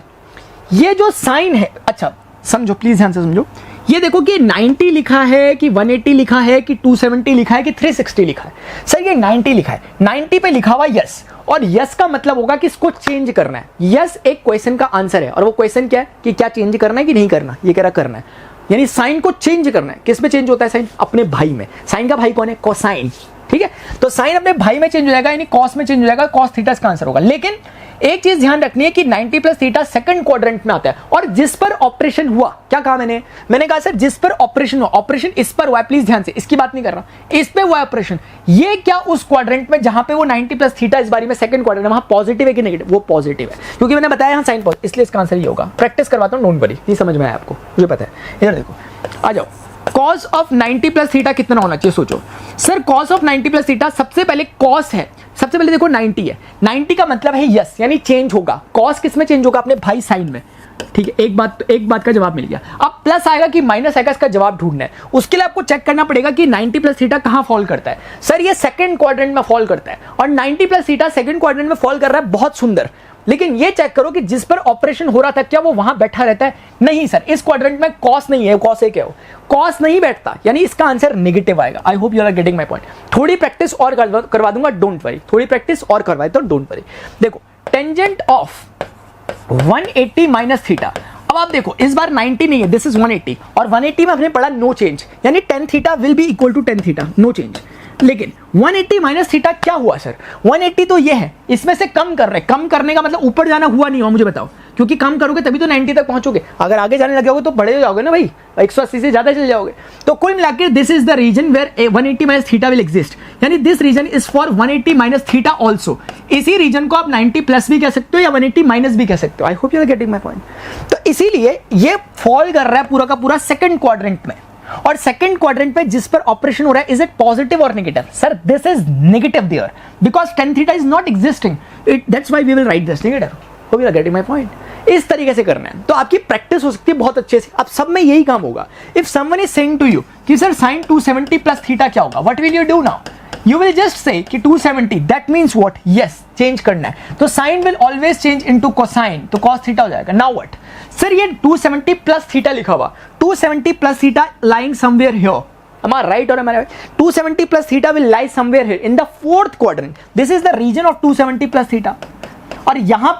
A: ये जो साइन है, अच्छा समझो प्लीज ध्यान से समझो, ये देखो कि 90 लिखा है कि 180 लिखा है कि 270 लिखा है कि 360 लिखा है। सर ये 90 लिखा है, 90 पे लिखा हुआ यस, और यस का मतलब होगा कि इसको चेंज करना है। यस एक क्वेश्चन का आंसर है, और वो क्वेश्चन क्या है कि क्या चेंज करना है कि नहीं करना। ये कह रहा करना है, यानी साइन को चेंज करना है। किस में चेंज होता है साइन? अपने भाई में। साइन का भाई कौन है? कोसाइन। ठीक है, तो साइन अपने भाई में चेंज हो जाएगा, यानी कॉस में चेंज हो जाएगा, कॉस थीटा इसका आंसर होगा। लेकिन एक चीज ध्यान रखनी है कि 90 प्लस थीटा सेकंड क्वाड्रेंट में आता है, और जिस पर ऑपरेशन हुआ, क्या कहा मैंने कहा सर जिस पर ऑपरेशन हुआ, ऑपरेशन इस पर हुआ है, प्लीज ध्यान से, इसकी बात नहीं कर रहा, इस पे हुआ ऑपरेशन। ये क्या उस क्वाड्रेंट में जहां पे वो 90 प्लस थीटा इस बारी में सेकंड क्वाड्रेंट है, वहां पॉजिटिव है कि नेगेटिव? वो पॉजिटिव है, क्योंकि मैंने बताया यहां साइन पॉजिटिव, इसलिए इसका आंसर ये होगा। प्रैक्टिस करवाता हूं, डोंट वरी, ये समझ में आया आपको, मुझे पता है। इधर देखो, आ जाओ। cos ऑफ 90 प्लस थीटा कितना होना चाहिए? सोचो sir, cos of 90 plus theta, सबसे पहले cos है, सबसे पहले देखो 90 है, 90 का मतलब है यस, यानी चेंज होगा। cos किस में चेंज होगा? अपने भाई साइन में। ठीक है, एक बात का जवाब मिल गया। अब प्लस आएगा कि माइनस आएगा, इसका जवाब ढूंढना है। उसके लिए आपको चेक करना पड़ेगा कि 90 प्लस थीटा कहां फॉल करता है। सर ये सेकंड क्वाड्रेंट में फॉल करता है, और 90 प्लस थीटा सेकंड क्वाड्रेंट में फॉल कर रहा है, बहुत सुंदर। लेकिन ये चेक करो कि जिस पर ऑपरेशन हो रहा था क्या वो वहां बैठा रहता है? नहीं सर, इस क्वाड्रेंट में कॉस नहीं है, कॉस एक है, कॉस नहीं बैठता, यानी इसका आंसर नेगेटिव आएगा। I hope you are getting my point. थोड़ी प्रैक्टिस और करवा दूंगा, डोंट वरी, थोड़ी प्रैक्टिस और करवाए तो डोंट वरी। देखो टेंजेंट ऑफ 180 माइनस थीटा, अब आप देखो इस बार 90 नहीं है, दिस इज 180, और 180 में हमने पढ़ा नो चेंज, यानी tan theta will be equal to tan theta, no change. लेकिन 180 माइनस थीटा क्या हुआ सर? 180 तो ये है, इसमें से कम कर रहे, कम करने का मतलब ऊपर जाना हुआ नहीं हुआ, मुझे बताओ, क्योंकि कम करोगे तभी तो 90 तक पहुंचोगे। अगर आगे जाने लगे तो बड़े हो जाओगे ना भाई, 180 से ज्यादा चले जाओगे। तो कुल मिलाकर this is the region where 180 minus theta will exist, यानी this reason is for 180 minus theta also. इसी रीजन को आप 90 प्लस भी कह सकते हो या 180 माइनस भी कह सकते हो। I hope you are getting my point. तो इसीलिए ये फॉल कर रहा है पूरा का पूरा सेकंड क्वाड्रेंट में, और सेकंड क्वाड्रेंट पे जिस पर ऑपरेशन हो रहा है, इज इट पॉजिटिव और negative? Sir this is negative there, because tan theta is not existing, that's why we will write this negative. Hope you are getting my point. इस तरीके से करना है, तो आपकी प्रैक्टिस हो सकती है बहुत अच्छे से। अब सब में यही काम होगा। If someone is saying to you कि सर sin 270 प्लस थीटा क्या होगा, what will you do now? You will just say कि 270, that means what? Yes, change करना है, तो sin will always change into cosine, तो cos थीटा हो जाएगा। Now what? सर ये 270 प्लस थीटा लिखा हुआ, 270 plus theta lying somewhere here, am I right or am I right? 270 plus theta will lie somewhere here in the fourth quadrant. This is the region of 270 plus theta. और यहां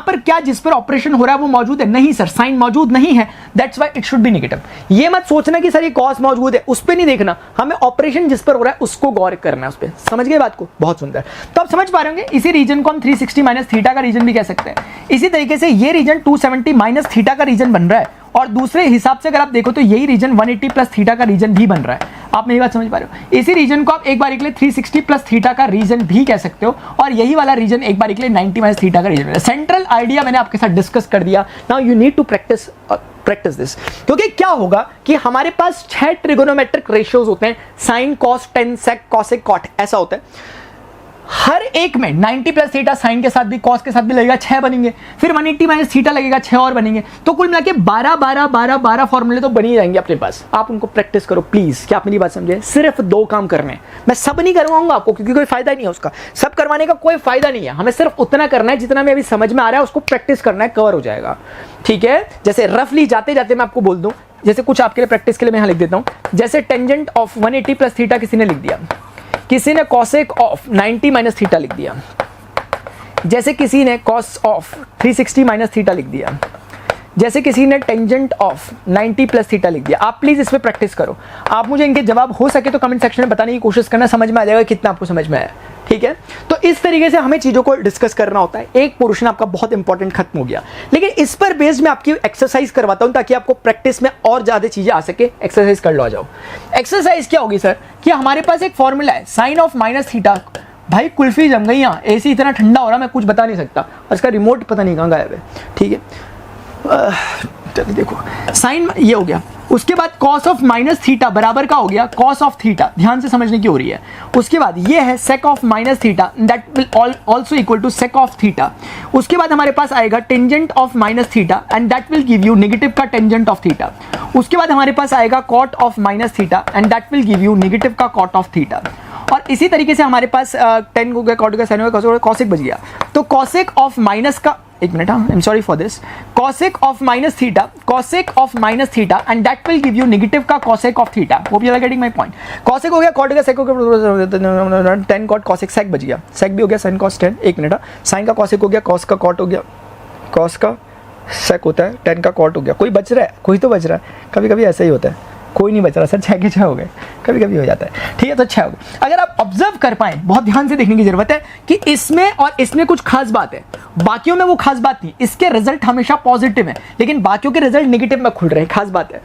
A: पर क्या जिस पर operation हो रहा है वो मौजूद है? नहीं सर, साइन मौजूद नहीं है, that's why it should be negative. ये मत सोचना कि सर ये कॉस मौजूद है, उस पर नहीं देखना, हमें ऑपरेशन जिस पर हो रहा है उसको गौर करना है, उस पर। समझ गए बात को? बहुत सुंदर। तो आप समझ पा रहे होंगे, इसी रीजन को हम 360 माइनस थीटा का रीजन भी कह सकते हैं। इसी तरीके से ये रीजन 270 माइनस थीटा का रीजन बन रहा है, और दूसरे हिसाब से अगर आप देखो तो यही रीजन 180 प्लस थीटा का रीजन भी बन रहा है। आप मेरी बात समझ पा रहे हो? इसी रीजन को आप एक बार के लिए 360 प्लस थीटा का रीजन भी कह सकते हो, और यही वाला रीजन एक बार के लिए 90 माइनस थीटा का रीजन। सेंट्रल आइडिया मैंने आपके साथ डिस्कस कर दिया। Now you need to practice this, क्योंकि क्या होगा कि हमारे पास 6 ट्रिगोनोमेट्रिक रेशियोज होते हैं, साइन, कॉस, टेन, सेक, कॉसेक, कॉट, ऐसा होता है। हर एक में 90 प्लस थीटा साइन के साथ भी कॉस के साथ भी लगेगा, 6 बनेंगे, फिर 180 माइनस थीटा लगेगा, 6 और बनेंगे। तो कुल मिला के 12 फॉर्मूले तो बन ही जाएंगे अपने पास। आप उनको प्रैक्टिस करो प्लीज। क्या आप मेरी बात समझे? सिर्फ 2 काम करने हैं, मैं सब नहीं करवाऊंगा आपको, क्योंकि कोई फायदा नहीं है उसका, सब करवाने का कोई फायदा नहीं है। हमें सिर्फ उतना करना है जितना में अभी समझ में आ रहा है, उसको प्रैक्टिस करना है, कवर हो जाएगा। ठीक है, जैसे रफली जाते जाते मैं आपको बोल दूं, जैसे कुछ आपके लिए प्रैक्टिस के लिए मैं यहां लिख देता हूं। जैसे टेंजेंट ऑफ 180 प्लस थीटा किसी ने लिख दिया, किसी ने कॉसेक ऑफ 90 माइनस थीटा लिख दिया, जैसे किसी ने कॉस ऑफ 360 माइनस थीटा लिख दिया, जैसे किसी ने टेंजेंट ऑफ 90 प्लस थीटा लिख दिया। आप प्लीज इस पे प्रैक्टिस करो। आप मुझे इनके जवाब हो सके तो कमेंट सेक्शन में बताने की कोशिश करना, समझ में आ जाएगा कितना आपको समझ में आया। ठीक है, तो इस तरीके से हमें चीजों को डिस्कस करना होता है। एक पोर्शन आपका बहुत इंपॉर्टेंट खत्म हो गया, लेकिन इस पर बेस्ड मैं आपकी एक्सरसाइज करवाता हूं ताकि आपको प्रैक्टिस में और ज्यादा चीजें आ सके। एक्सरसाइज कर लो, आ जाओ। एक्सरसाइज क्या होगी सर कि हमारे पास एक फॉर्मूला है, साइन ऑफ माइनस थीटा। भाई कुल्फी जम गई यहाँ, एसी इतना ठंडा हो रहा मैं कुछ बता नहीं सकता, और इसका रिमोट पता नहीं कहाँ गायब है। ठीक है, चलिए देखो, साइन ये हो गया। उसके बाद कॉस ऑफ माइनस थीटा बराबर का हो गया कॉस ऑफ थीटा, ध्यान से समझने की हो रही है। उसके बाद ये है sec of minus theta, that will also equal to sec of theta. उसके बाद हमारे पास आएगा tangent of minus theta, and that will give you negative का टेंजेंट ऑफ थीटा। उसके बाद हमारे पास आएगा cot of minus theta, and that will give you negative का कॉट ऑफ थीटा। और इसी तरीके से हमारे पास टेन हो गया, कॉट हो गया, साइन हो गया, कॉस हो गया, कॉसेक बच गया। तो कॉसेक ऑफ माइनस का एक मिनट, हाँ, I am sorry for this, cosec of minus theta and that will give you negative का cosec of theta. Hope you are getting my point. cosec हो गया, cot हो गया, sec हो गया, tan cot cosec sec बच गया, sec भी हो गया sin cos tan, एक मिनट, sin का cosec हो गया, cos का cot हो गया, cos का sec होता है, tan का cot हो गया, कोई बच रहा है, कोई तो बच रहा है, कभी कभी ऐसा ही होता है, कोई नहीं बच रहा सर, 6 के 6 हो गए, कभी कभी हो जाता है, ठीक है, तो 6 हो गए। अगर आप ऑब्जर्व कर पाए, बहुत ध्यान से देखने की जरूरत है कि इसमें और इसमें कुछ खास बात है, बाकियों में वो खास बात नहीं, इसके रिजल्ट हमेशा पॉजिटिव है लेकिन बाकियों के रिजल्ट नेगेटिव में खुल रहे हैं, खास बात है।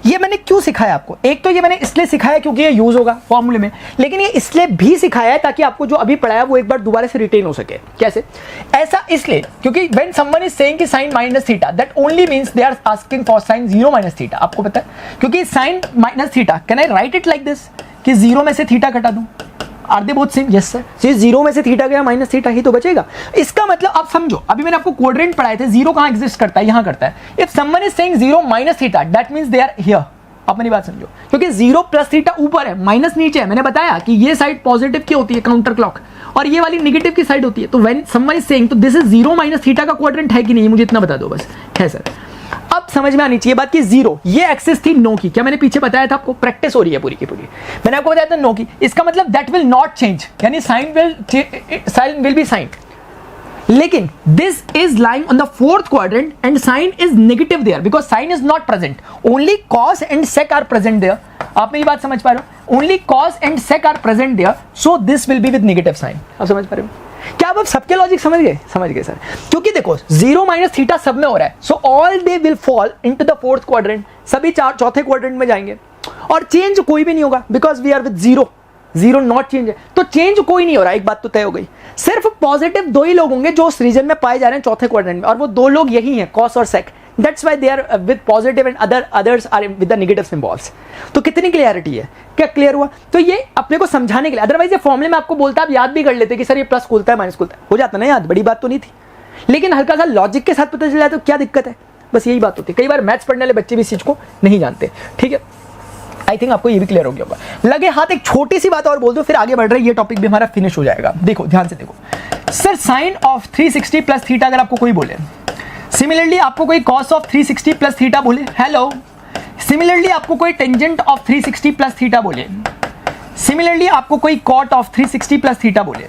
A: ये मैंने क्यों सिखाया आपको, एक तो ये मैंने इसलिए सिखाया क्योंकि ये यूज होगा फॉर्मूले में, लेकिन ये इसलिए भी सिखाया है ताकि आपको जो अभी पढ़ाया वो एक बार दोबारा से रिटेन हो सके। कैसे? ऐसा इसलिए क्योंकि व्हेन समवन इज सेइंग कि sin minus theta, that only means they are asking for sin 0 minus theta. आपको पता है क्योंकि sin माइनस थीटा, can I write it like this कि 0 में से थीटा घटा दूं, are they both same? Yes sir. ये 0 में से थीटा गया, माइनस थीटा ही तो बचेगा। इसका मतलब आप समझो, अभी मैंने आपको क्वाड्रेंट पढ़ाए थे, 0 कहां एग्जिस्ट करता है, यहां करता है। If someone is saying 0 minus theta, that means they are here. आप मेरी बात समझो, क्योंकि 0 प्लस थीटा ऊपर है, माइनस नीचे है। मैंने बताया कि ये साइड पॉजिटिव की होती है काउंटर क्लॉक और ये वाली नेगेटिव की साइड होती है। तो व्हेन समवन इज सेइंग, तो दिस इज 0 माइनस थीटा का क्वाड्रेंट है कि नहीं, मुझे इतना बता दो बस। है सर। अब समझ में आनी चाहिए बात कि 0 ये एक्सिस थी नो की, क्या मैंने पीछे बताया था आपको, प्रैक्टिस हो रही है पूरी की पूरी। मैंने आपको बताया था नो की, इसका मतलब दैट विल नॉट चेंज, यानी साइन विल बी साइन, लेकिन this is lying on the fourth quadrant and sine is negative there because sine is not present, only cos and sec are present there. आप मेरी बात समझ पा रहे हो? Only cos and sec are present there, so this will be with negative sign. आप समझ पा रहे हो? क्या आप सबके लॉजिक समझ गए? समझ गए सर। क्योंकि देखो 0 माइनस थीटा सब में हो रहा है, so all they will fall into the fourth quadrant, सभी चौथे क्वाड्रेंट में जाएंगे और चेंज कोई भी नहीं होगा because we are with 0 not change है, तो चेंज कोई नहीं हो रहा। एक बात तो तय हो गई, सिर्फ पॉजिटिव 2 ही लोग होंगे जो उस रीजन में पाए जा रहे हैं चौथे क्वाड्रेंट में, और वो 2 लोग यही हैं, कॉस और सेक। That's why they are with positive and others are with the negative symbols. तो कितनी क्लियरिटी है, क्या क्लियर हुआ? तो ये अपने को समझाने के लिए, अदरवाइज ये फॉर्मूले में आपको बोलता है, आप याद भी कर लेते कि सर ये प्लस खुलता है माइनस खुलता है, हो जाता ना याद, बड़ी बात तो नहीं थी। लेकिन हल्का सा लॉजिक के साथ पता चल जाए तो क्या दिक्कत है, बस यही बात होती है। कई बार मैथ्स पढ़ने वाले बच्चे भी इस चीज को नहीं जानते, ठीक है। आई थिंक आपको ये भी क्लियर हो गया होगा। लगे हाथ एक छोटी सी बात और बोल दो, फिर आगे बढ़ रहे, ये टॉपिक भी हमारा फिनिश हो जाएगा। देखो ध्यान से देखो sir, sine of 360 plus theta अगर आपको कोई बोले, सिमिलरली आपको कोई कॉस ऑफ 360 प्लस थीटा बोले, हेलो, सिमिलरली आपको कोई टेंजेंट ऑफ 360 प्लस थीटा बोले, सिमिलरली आपको कोई कॉट ऑफ 360 प्लस थीटा बोले,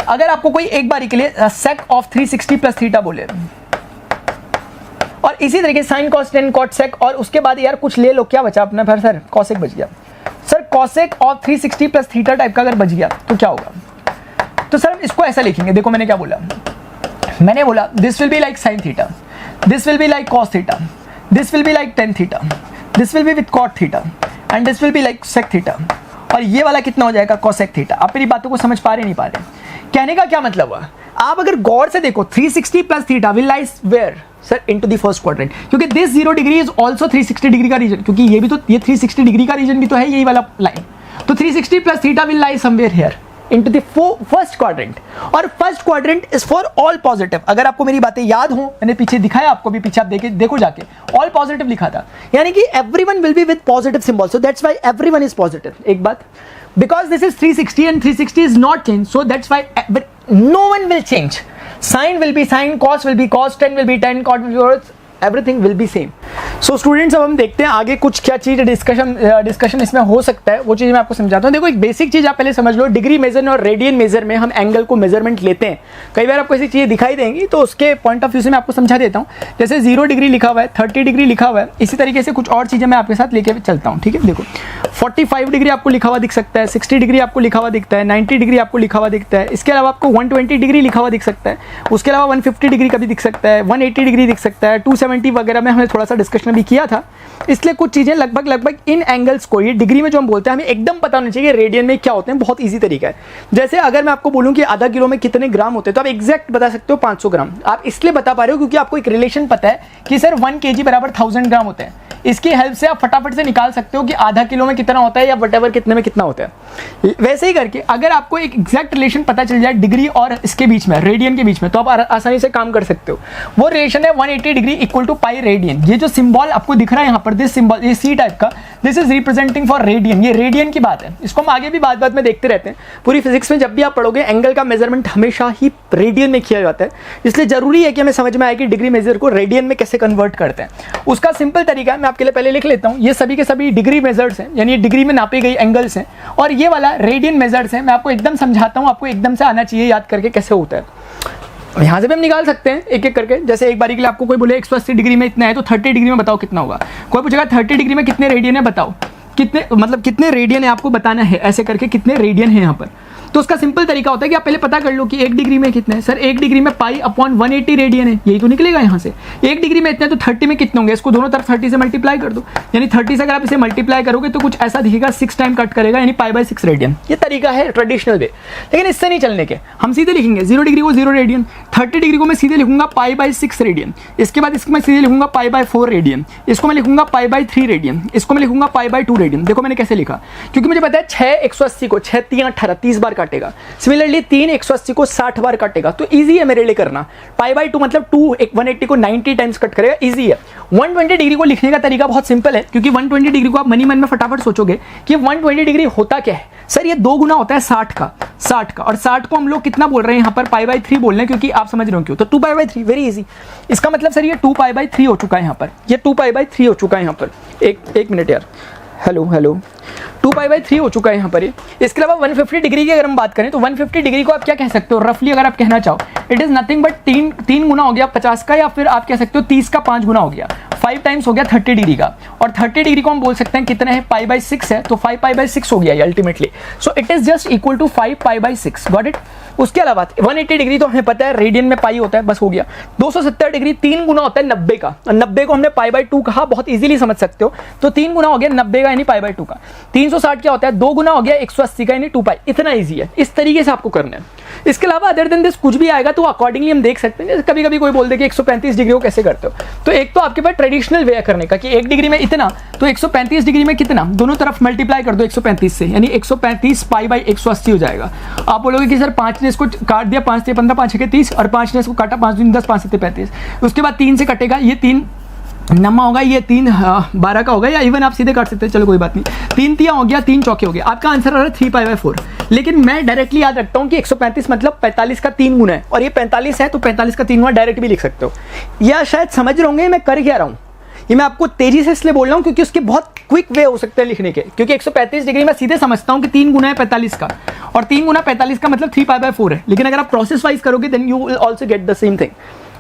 A: अगर आपको कोई एक बारी के लिए सेक ऑफ 360 प्लस थीटा बोले, और इसी तरीके sine cos tan cot sec, और उसके बाद यार कुछ ले लो, क्या बचा अपना, फिर सर कॉसेक बच गया, sir cosec of 360 plus theta type का अगर बच गया तो क्या होगा? तो सर इसको ऐसा लिखेंगे, देखो मैंने क्या बोला, मैंने बोला this will be like sine theta, this will be like cos theta, this will be like tan theta, this will be with cot theta and this will be like sec theta, और ये वाला कितना हो जाएगा, cosec theta. आप मेरी बातों को समझ पा रहे नहीं पा रहे? कहने का क्या मतलब हुआ, आप अगर गौर से देखो 360 plus theta will lies where sir, into the first quadrant, क्योंकि this 0 degree is also 360 degree का रीजन, क्योंकि ये भी तो, ये 360 डिग्री का रीजन भी तो है, यही वाला लाइन, तो 360 plus theta will lie somewhere here into the first quadrant, और first quadrant is for all positive. अगर आपको मेरी बातें याद हो, मैंने पीछे दिखाया आपको भी, पीछे आप देखो जाके, ऑल पॉजिटिव लिखा था, यानी कि everyone will be with positive symbol, so that's why everyone is positive. एक बात, because this is 360 and 360 is not change, so that's why no one will change, sine will be sine, cos will be cos, tan will be tan, cot will be, everything will be same. So students, अब हम देखते हैं आगे कुछ क्या चीज discussion इसमें हो सकता है, वो चीज मैं आपको समझाता हूँ। देखो एक बेसिक चीज आप पहले समझ लो, डिग्री मेजर और रेडियन मेजर में हम एंगल को मेजरमेंट लेते हैं। कई बार आपको ऐसी चीजें दिखाई देंगी, तो उसके पॉइंट ऑफ व्यू से मैं आपको समझा देता हूँ। जैसे 0 डिग्री लिखा हुआ है, 30 डिग्री लिखा हुआ है, इसी तरीके से कुछ और चीजें मैं आपके साथ लेके चलता हूँ, ठीक है। देखो 45 डिग्री आपको लिखा हुआ दिख सकता है, 60 डिग्री आपको लिखा हुआ दिखता है, 90 डिग्री आपको लिखा हुआ दिखता है, इसके अलावा आपको 120 डिग्री लिखा हुआ दिख सकता है, उसके अलावा 150 डिग्री का भी दिख सकता है, 180 डिग्री दिख सकता है, 270 वगैरह में हमने थोड़ा सा डिस्कशन भी किया था। इसलिए कुछ चीजें लगभग इन एंगल्स को, ये डिग्री में जो हम बोलते हैं, हमें एकदम पता होना चाहिए रेडियन में क्या होते हैं। बहुत इजी तरीका है, जैसे अगर मैं आपको बोलूं कि आधा किलो में कितने ग्राम होते हैं, तो आप एग्जैक्ट बता सकते हो 500 ग्राम। आप इसलिए बता पा रहे हो क्योंकि आपको एक रिलेशन पता है कि सर 1 kg बराबर 1000 ग्राम होते हैं। इसकी हेल्प से आप फटाफट से निकाल सकते हो कि आधा किलो में कितना होता है या वटेवर कितने में कितना होता है। वैसे ही करके अगर आपको एक एग्जैक्ट रिलेशन पता चल जाए डिग्री और इसके बीच में, रेडियन के बीच में, तो आप आसानी से काम कर सकते हो। वो रिलेशन है 180 degree = equal to pi radian. ये जो सिंबल आपको दिख रहा है यहाँ पर, दिस सिंबल, ये सी टाइप का, this is representing for radian. ये रेडियन की बात है, इसको हम आगे भी बात में देखते रहते हैं। पूरी फिजिक्स में जब भी आप पढ़ोगे एंगल का मेजरमेंट हमेशा ही रेडियन में किया जाता है, इसलिए जरूरी है कि हमें समझ में आए कि डिग्री मेजर को रेडियन में कैसे कन्वर्ट करते हैं। उसका सिंपल तरीका है, मैं आपके लिए पहले लिख लेता हूँ। ये सभी के सभी डिग्री मेजर्स हैं, यानी डिग्री में नापी गई एंगल्स हैं, और ये वाला रेडियन मेजर्स हैं। मैं आपको एकदम समझाता हूँ, आपको एकदम से आना चाहिए याद करके कैसे होता है। यहाँ से भी हम निकाल सकते हैं एक एक करके। जैसे एक बारी के लिए आपको कोई बोले 180 डिग्री में इतना है, तो 30 डिग्री में बताओ कितना होगा। कोई पूछेगा 30 डिग्री में कितने रेडियन है, बताओ कितने, मतलब कितने रेडियन है आपको बताना है, ऐसे करके कितने रेडियन है यहाँ पर। तो उसका सिंपल तरीका होता है कि आप पहले पता कर लो कि 1 डिग्री में कितने हैं। सर 1 डिग्री में पाई अपॉन 180 रेडियन है, यही तो निकलेगा यहाँ से। 1 डिग्री में इतने, तो 30 में कितने होंगे, इसको दोनों तरफ 30 से मल्टीप्लाई कर दो, यानी 30 से अगर आप इसे मल्टीप्लाई करोगे तो कुछ ऐसा दिखेगा, 6 टाइम कट करेगा, यानी π/6 रेडियन। ये तरीका है ट्रेडिशनल वे, लेकिन इससे नहीं चलने के, हम सीधे लिखेंगे 0 डिग्री को 0 रेडियन, 30 डिग्री को मैं सीधे लिखूंगा π/6 रेडियन, इसके बाद इसको मैं सीधे लिखूंगा π/4 रेडियन, इसको मैं लिखूंगा π/3 रेडियन, इसको मैं लिखूंगा π/2 रेडियन। देखो मैंने कैसे लिखा, क्योंकि मुझे पता है 6 180 को 6 3 18 30 बार काटेगा, सिमिलरली 3 180 को 60 बार काटेगा, तो इजी है मेरे लिए करना। π/2 मतलब 2 180 को 90 टाइम्स कट करेगा, इजी है। 120 डिग्री को लिखने का तरीका बहुत सिंपल है, क्योंकि 120 डिग्री को आप मनी मन में फटाफट सोचोगे कि 120 डिग्री होता क्या है। सर ये 2 गुना होता है 60 का, और 60 को हम लोग कितना बोल रहे हैं यहाँ पर, π/3 बोल रहे हैं, क्योंकि आप समझ रहे हो क्यों, तो 2π/3, वेरी इजी। इसका मतलब सर ये 2π/3 हो चुका है यहाँ पर, ये 2π/3 हो चुका है यहाँ पर। एक मिनट यार, हेलो 2π/3 हो चुका है यहाँ पर ये। इसके अलावा 150 डिग्री की अगर हम बात करें तो 150 डिग्री को आप क्या कह सकते हो, रफली अगर आप कहना चाहो, इट इज नथिंग बट 3 गुना हो गया 50 का, या फिर आप कह सकते हो 30 का 5 गुना हो गया, 5 टाइम्स हो गया 30 डिग्री का। और 30 डिग्री को हम बोल सकते हैं कितना है, π/6 है, तो 5π/6 हो गया ये ultimately. So it is just equal to 5π/6, got it. उसके अलावा 180 डिग्री तो हमें पता है रेडियन में पाई होता है, बस हो गया। 270 डिग्री 3 गुना होता है 90 का, और 90 को हमने π/2 कहा, बहुत इजीली समझ सकते हो, तो 3 गुना हो गया 90 का यानी π/2 का। 360 क्या होता है, 2 गुना हो गया 180 का यानी 2π। इतना इजी है, इस तरीके से आपको करना है। इसके अलावा अदर देन दिस कुछ भी आएगा तो अकॉर्डिंगली हम देख सकते हैं। जैसे कभी कभी कोई बोल दे कि 135 डिग्री को कैसे करते हो, तो एक तो आपके पास ट्रेडिशनल वे करने का कि 1 डिग्री में इतना, तो 135 डिग्री में कितना, दोनों तरफ मल्टीप्लाई कर दो 135 से, यानी 135 π/180 हो जाएगा। आप बोलोगे कि सर 5 ने इसको काट दिया, 5 से 15 5 6 30, और 5 ने इसको काटा, 5 दूनी 10 5 से 35, उसके बाद 3 से कटेगा, ये 3 नम्मा होगा, ये 3 12 का होगा, या इवन आप सीधे काट सकते हैं, चलो कोई बात नहीं। 3 तिया हो गया, 3 चौके हो गया, आपका आंसर आ रहा है 3π/4। लेकिन मैं डायरेक्टली याद रखता हूँ कि 135 मतलब 45 का 3 गुना है, और ये 45 है तो 45 का 3 गुना डायरेक्ट भी लिख सकते हो। या शायद समझ रहे होंगे मैं कर क्या रहा हूँ, ये मैं आपको तेजी से इसलिए बोल रहा हूँ क्योंकि उसके बहुत क्विक वे हो सकते हैं लिखने के। क्योंकि 135 डिग्री मैं सीधे समझता हूँ कि 3 गुना है 45 का, और 3 गुना 45 का मतलब 3π/4 है। लेकिन अगर आप प्रोसेस वाइज करोगे then you will also get the same thing,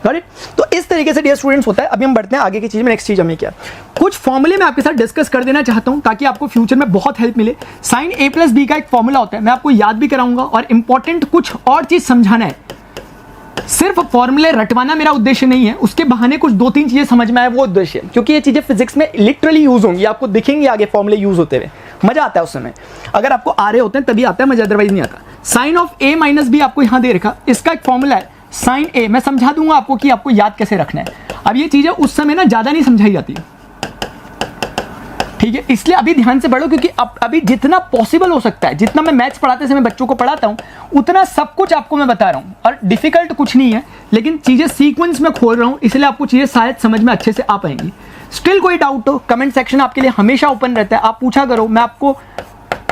A: got it. तो इस तरीके से डियर स्टूडेंट्स होता है। अभी हम बढ़ते हैं आगे की चीज में। नेक्स्ट चीज हमें क्या, कुछ फॉर्मूले मैं आपके साथ डिस्कस कर देना चाहता हूं ताकि आपको फ्यूचर में बहुत हेल्प मिले। sin a+b का एक फॉर्मूला होता है, मैं आपको याद भी कराऊंगा, और इंपॉर्टेंट कुछ और चीज समझाना है। सिर्फ फॉर्मूले रटवाना मेरा उद्देश्य नहीं है, उसके बहाने कुछ 2-3 चीजें समझ में आए वो उद्देश्य है, क्योंकि ये चीजें फिजिक्स में लिटरली यूज होंगी, आपको दिखेंगे आगे फॉर्मूले यूज होते हुए, मजा आता है उस समय। अगर आपको आ रहे होते हैं तभी आता है मजा, अदरवाइज नहीं आता। sin ऑफ a - b आपको यहां दे रखा, इसका एक फॉर्मूला है sin a। मैं समझा दूंगा आपको कि आपको याद कैसे रखना है। अब ये चीजें उस समय ना ज्यादा नहीं समझाई जाती, ठीक है, इसलिए अभी ध्यान से पढ़ो, क्योंकि अभी जितना पॉसिबल हो सकता है, जितना मैं मैथ्स पढ़ाते समय बच्चों को पढ़ाता हूं, उतना सब कुछ आपको मैं बता रहा हूं, और डिफिकल्ट कुछ नहीं है, लेकिन चीजें सीक्वेंस में खोल रहा हूं, इसलिए आपको चीजें शायद समझ में अच्छे से आ पाएंगी। स्टिल कोई डाउट हो, कमेंट सेक्शन आपके लिए हमेशा ओपन रहता है, आप पूछा करो, मैं आपको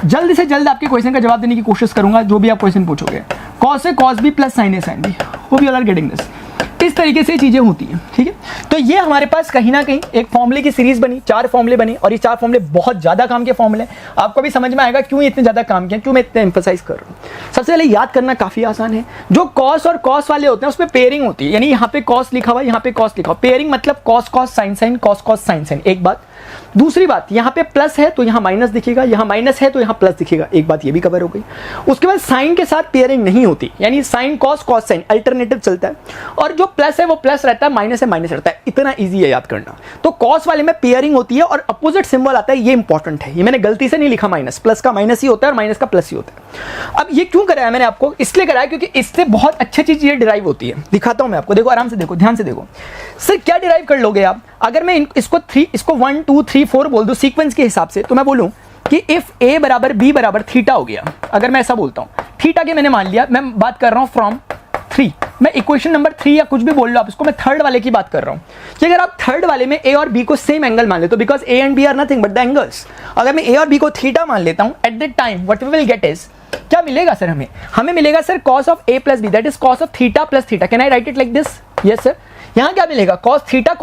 A: जल्द से जल्द आपके क्वेश्चन का जवाब देने की कोशिश करूंगा, जो भी आप क्वेश्चन पूछोगे। cos A cos B plus sin A sin B, hope you are getting this. इस तरीके से चीजें होती हैं, ठीक है। तो ये हमारे पास कहीं ना कहीं एक फॉर्मूले की सीरीज बनी, 4 फॉर्मूले बने, और ये 4 फॉर्मूले बहुत ज्यादा काम के फॉर्मूले। आपको भी समझ में आएगा क्यों इतने ज्यादा काम किए, क्यों मैं इतने एम्फसाइज कर रहा हूँ। सबसे पहले याद करना काफी आसान है, जो कॉस और कॉस वाले होते हैं उसमें पेयरिंग होती है, यानी यहाँ पे कॉस लिखा हुआ, यहाँ पे कॉस लिखा हुआ, पेयरिंग मतलब cos cos sine sine, cos cos sine sine, एक बात। दूसरी बात, यहाँ पे प्लस है तो यहाँ माइनस दिखेगा, यहाँ माइनस है तो यहाँ प्लस दिखेगा, एक बात ये भी कवर हो गई। उसके बाद साइन के साथ पेयरिंग नहीं होती, यानी sign cos cos sign alternative चलता है, और जो प्लस है वो प्लस रहता है, माइनस है माइनस रहता है। इतना इजी है याद करना। तो कॉस वाले में पेयरिंग होती है और अपोजिट सिंबल आता है, ये इंपॉर्टेंट है। ये मैंने गलती से नहीं लिखा माइनस, प्लस का माइनस ही होता है और माइनस का प्लस ही होता है। अब ये क्यों कराया मैंने आपको, इसलिए कराया क्योंकि इससे बहुत अच्छी चीजें डिराइव होती है। दिखाता हूं मैं आपको, देखो आराम से देखो, ध्यान से देखो। सर क्या डिराइव कर लोगे आप, अगर मैं इसको 1 2 3 4 बोल दूं सीक्वेंस के हिसाब से, तो मैं बोलूं कि इफ a बराबर b बराबर थीटा हो गया, अगर मैं ऐसा बोलता हूं, थीटा के मैंने मान लिया, मैं बात कर रहा हूं फ्रॉम 3, मैं इक्वेशन नंबर 3 या कुछ भी बोल लो आप इसको, मैं थर्ड वाले की बात कर रहा हूं कि अगर आप थर्ड वाले में ए और बी को सेम एंगल मान ले तो because A and B are nothing but the angles, अगर मैं ए और बी को थीटा मान लेता हूं at that time what we will get is, क्या मिलेगा सर हमें मिलेगा sir cos of a plus B, that is cos of theta plus theta. Can I write it like this? Yes sir. यहां क्या मिलेगा? cos थीटा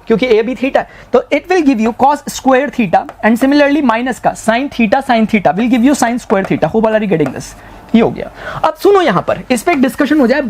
A: क्योंकि a b theta, तो it will give you cos square theta and similarly minus का sin theta will give you sin square theta. Hope all are you getting this? ये हो गया। अब सुनो यहां पर इस पे एक डिस्कशन हो जाए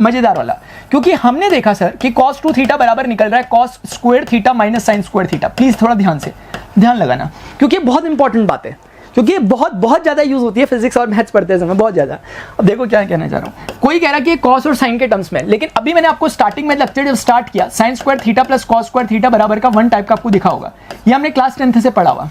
A: मजेदार वाला, क्योंकि हमने देखा सर कि cos 2 थीटा बराबर निकल रहा है cos square theta minus sin square theta. Please थोड़ा ध्यान लगाना, क्योंकि ये बहुत इंपॉर्टेंट बात है, क्योंकि ये बहुत ज्यादा यूज होती है फिजिक्स और मैथ्स पढ़ते समय, बहुत ज्यादा। अब देखो क्या कहना चाह रहा हूं, कोई कह रहा है कि cos और sin के टर्म्स में, लेकिन अभी मैंने आपको स्टार्टिंग में लेक्चर जब स्टार्ट किया sin square theta plus cos square theta बराबर का 1 टाइप का आपको दिखा होगा, ये हमने क्लास 10th से पढ़ा हुआ।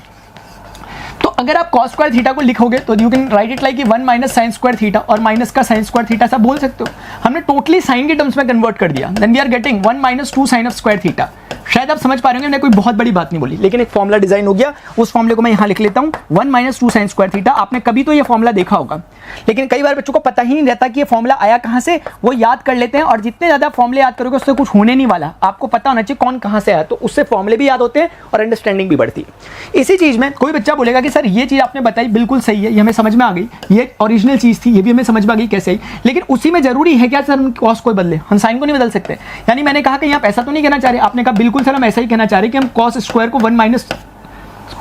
A: तो अगर आप cos स्क्वायर थीटा को लिखोगे तो you can write it like 1 minus sin square theta और माइनस का sin स्क्वायर थीटा ऐसा बोल सकते हो। हमने टोटली sin के टर्म्स में कन्वर्ट कर दिया, then we are getting 1 minus 2 sin of square theta. शायद आप समझ पा रहे होंगे, मैंने कोई बहुत बड़ी बात नहीं बोली, लेकिन एक फॉर्मूला डिजाइन हो गया, उस फॉर्मूले को मैं यहां लिख लेता हूं 1 माइनस 2 sin स्क्वायर थीटा। आपने कभी तो ये फॉर्मूला देखा होगा, लेकिन कई बार बच्चों को पता ही नहीं रहता कि ये फॉर्मूला आया कहां से, वो याद कर लेते हैं, और जितने ज्यादा फॉर्मूले याद करोगे उससे कुछ होने नहीं वाला। आपको पता होना चाहिए कौन कहां से आया, तो उससे फॉर्मूले भी याद होते हैं और अंडरस्टैंडिंग भी बढ़ती है। इसी चीज में कोई बच्चा बोलेगा कि सर ये चीज आपने बताई बिल्कुल सही है, ये हमें समझ में आ गई, ये ओरिजिनल चीज थी, ये भी हमें समझ में आ गई कैसे आई, लेकिन उसी में जरूरी है क्या सर हम कॉस को बदले, हम साइन को नहीं बदल सकते? यानी मैंने कहा कि आप ऐसा तो नहीं कहना चाह रहे, आपने कहा बिल्कुल सर हम ऐसा ही कहना चाह रहे कि हम cos स्क्वायर को 1 माइनस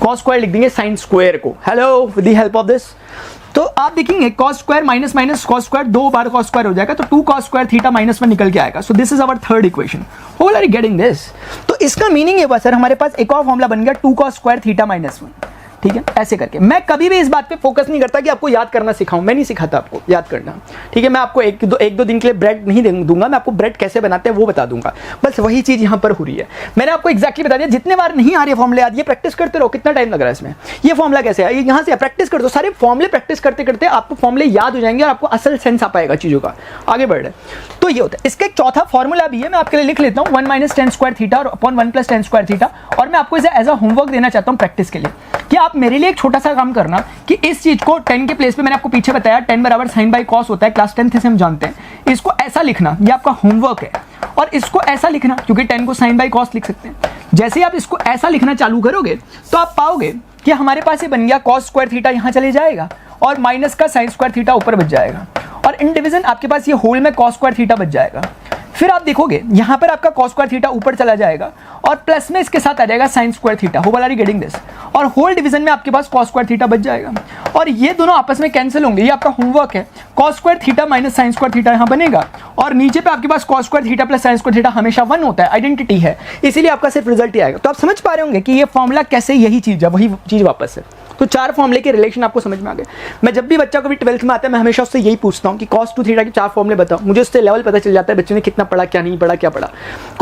A: cos स्क्वायर लिख देंगे sin स्क्वायर को। Hello, with the help of this, तो आप देखेंगे cos square minus minus cos square 2 बार cos स्क्वायर हो जाएगा, तो 2 cos स्क्वायर थीटा माइनस 1 निकल के आएगा। So this is our third equation. Whole are you getting this? तो इसका मीनिंग ये हुआ सर हमारे पास एक और फॉर्मूला बन गया 2 cos स्क्वायर थीटा माइनस 1। ठीक है, ऐसे करके मैं कभी भी इस बात पे फोकस नहीं करता कि आपको याद करना सिखाऊं, मैं नहीं सिखाता आपको याद करना। ठीक है, मैं आपको एक दो दिन के लिए ब्रेड नहीं दूंगा, मैं आपको ब्रेड कैसे बनाते हैं वो बता दूंगा, बस वही चीज यहां पर हो रही है। मैंने आपको एक्जैक्टली बता दिया, जितने बार नहीं आ रहे फॉर्मुले याद, ये प्रैक्टिस करते रहो। कितना टाइम लग रहा है इसमें? ये फॉर्मुला कैसे है, यहां से प्रैक्टिस कर दो, सारे फॉर्मुले प्रैक्टिस करते करते आपको फॉर्मुले याद हो जाएंगे और आपको असल सेंस आ पाएगा चीजों का, आगे बढ़ रहे। तो ये होता है। इसका एक चौथा फॉर्मुला भी है, मैं आपके लिए लिख लेता हूं 1 माइनस टेन स्क्वायर थीटा और upon 1 plus ten square theta, और मैं आपको इसे एज अ होमवर्क देना चाहता हूं प्रैक्टिस के लिए, कि आप मेरे लिए एक छोटा सा काम करना कि इस चीज को 10 के प्लेस पे, मैंने आपको पीछे बताया 10 बराबर साइन बाई कॉस होता है, क्लास 10th से हम जानते हैं, इसको ऐसा लिखना, ये आपका होमवर्क है। और इसको ऐसा लिखना, क्योंकि 10 को साइन बाई कॉस लिख सकते हैं। जैसे ही आप इसको ऐसा लिखना चालू करोगे तो आप पाओगे कि हमारे पास ये बन गया कॉस स्क्वायर थीटा यहां चले जाएगा और माइनस का साइन स्क्वायर थीटा ऊपर बच जाएगा, और इन डिवीजन आपके पास ये होल में कॉस स्क्वायर थीटा बच जाएगा। फिर आप देखोगे यहां पर आपका cos स्क्वायर थीटा ऊपर चला जाएगा और प्लस में इसके साथ आ जाएगा sin square theta. Hope are you getting this? और होल डिवीजन में आपके पास cos स्क्वायर थीटा बच जाएगा, और ये दोनों आपस में कैंसिल होंगे। ये आपका होमवर्क है। cos square theta minus sin square theta यहां बनेगा, और नीचे पे आपके पास cos square theta plus sin square theta हमेशा 1 होता है, आइडेंटिटी है, इसीलिए आपका सिर्फ रिजल्ट ही आएगा। तो आप समझ पा रहे होंगे कि ये फॉर्मूला कैसे यही चीज है, वही चीज वापस है। तो 4 फॉर्मूले के रिलेशन आपको समझ में आ गए। मैं जब भी बच्चा को भी 12th में आता है, मैं हमेशा उससे यही पूछता हूँ कि cos 2 थीटा के 4 फॉर्मूले बताओ। मुझे उससे लेवल पता चल जाता है बच्चे ने कितना पढ़ा, क्या नहीं पढ़ा, क्या पढ़ा।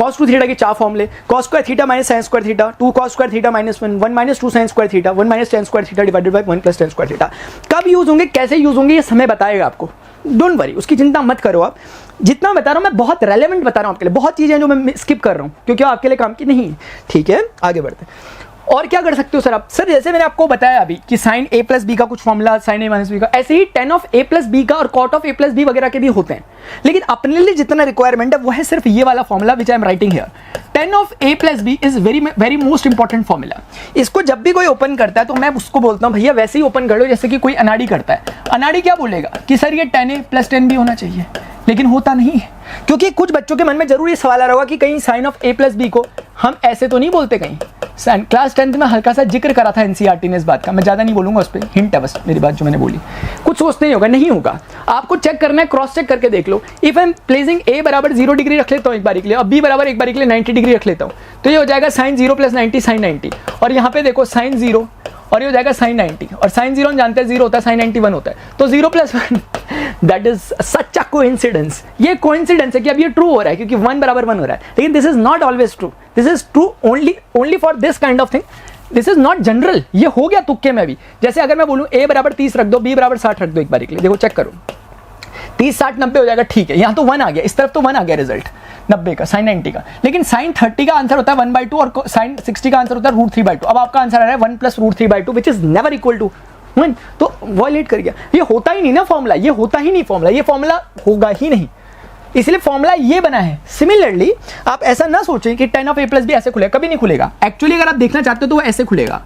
A: cos 2 थीटा के 4 फॉर्मूले, cos square theta minus sin square theta, 2 cos square theta minus 1, 1 minus 2 sin square theta, 1 minus tan square theta divided by 1 plus tan square theta. कब यूज होंगे, कैसे यूज होंगे, ये समय बताएगा आपको। डोंट वरी, उसकी चिंता मत करो आप। जितना बता रहा हूं मैं बहुत रेलेवेंट बता रहा हूं आपके लिए, बहुत चीजें जो मैं स्किप कर रहा हूं क्योंकि आपके लिए काम की नहीं है। ठीक है, आगे बढ़ते हैं। और क्या कर सकते हो सर आप? सर जैसे मैंने आपको बताया अभी कि साइन ए प्लस बी का कुछ formula, sine A minus B का, ऐसे ही tan of A plus B का और cot of A plus B वगैरह के भी होते हैं, लेकिन अपने लिए जितना रिक्वायरमेंट है वो है सिर्फ ये वाला formula which I am writing here. tan of A plus B is very most important formula. इसको जब भी कोई ओपन करता है तो मैं उसको बोलता हूँ भैया वैसे ही ओपन कर लो जैसे कि कोई अनाड़ी करता है। अनाड़ी क्या बोलेगा कि सर ये tan ए प्लस tan बी होना चाहिए, लेकिन होता नहीं है, क्योंकि कुछ बच्चों के मन में जरूर ये सवाल आ रहा होगा कि कहीं sine of A plus B को हम ऐसे तो नहीं बोलते कहीं। क्लास 10th में हल्का सा जिक्र करा था एनसीईआरटी ने इस बात का, मैं ज्यादा नहीं बोलूंगा उस पर, हिंट है बस मेरी बात जो मैंने बोली। कुछ सोचते नहीं होगा, नहीं होगा, आपको चेक करना है, क्रॉस चेक करके देख लो। इफ आई एम प्लेसिंग ए बराबर 0 डिग्री रख लेता हूँ एक बार के लिए, और बी बराबर एक बार के लिए 90 डिग्री रख लेता हूँ, तो ये हो जाएगा साइन 0 प्लस 90 साइन 90, और यहाँ पे देखो साइन 0 और ये हो जाएगा साइन 90, और साइन 0 हम जानते हैं 0 होता है, साइन 90 1 होता है, तो 0 plus 1 that is such a coincidence. ये कोइंसिडेंस है कि अब ये ट्रू हो रहा है क्योंकि 1 बराबर 1 हो रहा है, लेकिन this is not always true, this is true only for this kind of thing, this is not general. ये हो गया तुक्के में भी। जैसे अगर मैं बोलूं a बराबर 30 रख दो, b बराबर 60 रख दो एक बार के लिए, देखो चेक करो 30 60 90 हो जाएगा, ठीक है, यहाँ तो 1 आ गया, इस तरफ तो 1 आ गया रिजल्ट 90 का, साइन 90 का, लेकिन साइन 30 का आंसर होता है 1/2 और साइन 60 का आंसर होता है √3/2। अब आपका आंसर आ रहा है 1 plus √3/2 which is never equal to 1, तो वॉयलेट कर गया। ये होता ही नहीं ना फॉर्मूला, ये होता ही नहीं फॉर्मूला, ये फॉर्मूला होगा ही नहीं। इसलिए फॉर्मूला ये बना है। सिमिलरली आप ऐसा ना सोचें कि tan of a plus B ऐसे खुलेगा, कभी नहीं खुलेगा। एक्चुअली अगर आप देखना चाहते हो तो वो ऐसे खुलेगा,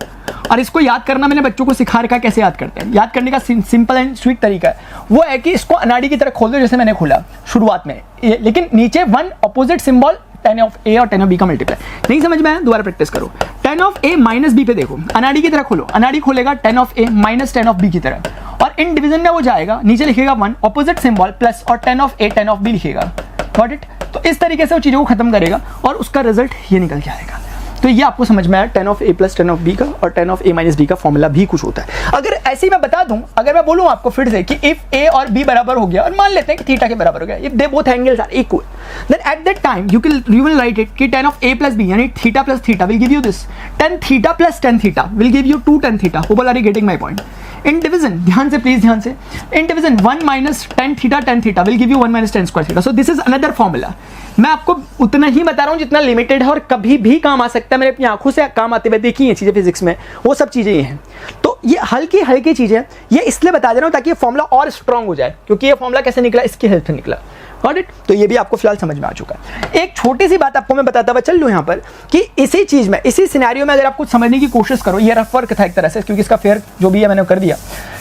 A: और इसको याद करना मैंने बच्चों को सिखा रखा है कैसे याद करते हैं। याद करने का सिंपल एंड स्वीट तरीका है वो है कि इसको अनाड़ी की तरह खोल दो, जैसे मैंने खोला शुरुआत में, लेकिन नीचे one opposite symbol tan of a और tan of b का मल्टीप्लाई। नहीं समझ में आया, दोबारा प्रैक्टिस करो। tan of a minus B पे देखो, अनाड़ी की तरह खोलो, अनाड़ी खोलेगा tan of a minus tan of b की तरह, और इन डिवीजन में वो जाएगा, नीचे लिखेगा वन अपोजिट सिंबल प्लस और tan of a tan of b लिखेगा। Got it? तो इस तरीके से वो चीज़ों को खत्म करेगा और उसका रिजल्ट ये निकल के आएगा। तो ये आपको समझ में आया tan of a plus tan of b का और tan of a minus b का फॉर्मूला भी कुछ होता है। अगर ऐसे ही मैं बता दूं, अगर मैं बोलूं आपको फिर से कि इफ a और b बराबर हो गया और मान लेते हैं कि थीटा के बराबर हो गया, if they both angles are equal, then at that time you will write it कि tan of a plus b यानी theta plus theta will give you this, tan theta plus tan theta will give you 2 tan theta. Hope are you getting my point? In division, ध्यान से please ध्यान से, in division 1 minus tan theta will give you 1 minus tan square theta. So this is another formula. मैं आपको उतना ही बता रहा हूं जितना लिमिटेड है और कभी भी काम आ सकता है। मैंने अपनी आंखों से काम आते हुए देखी हैं चीजें फिजिक्स में, वो सब चीजें ये हैं। तो ये हल्की हल्की चीजें ये इसलिए बता दे रहा हूं ताकि ये फॉर्मूला और स्ट्रांग हो जाए, क्योंकि ये फॉर्मूला कैसे निकला, इसकी हेल्प से निकला। Got it? तो ये भी आपको फिलहाल समझ में आ चुका है। एक छोटी सी बात आपको मैं बताता हुआ चल लूं यहाँ पर कि इसी चीज में, इसी सिनेरियो में अगर आप कुछ समझने की कोशिश करो, ये रफ वर्क था एक तरह से, क्योंकि इसका फेयर जो भी है मैंने कर दिया,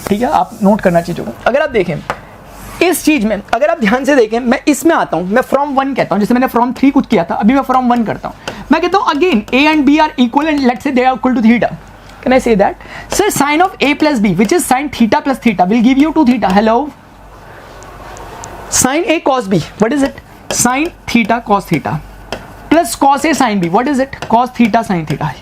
A: ठीक है, आप नोट करना चीजों को। अगर आप देखें इस चीज में, अगर आप ध्यान से देखें, मैं इसमें आता हूं, मैं फ्रॉम 1 कहता हूं, जैसे मैंने फ्रॉम 3 कुछ किया था, अभी मैं फ्रॉम 1 करता हूं। मैं कहता हूं again a and b are equal and let's say they are equal to theta. Can I say that? Sir sine of a plus b which is sine theta plus theta will give you 2 theta. Hello, sine a cos b, what is it? Sine theta cos theta plus cos a sin b, what is it? cos theta sin theta.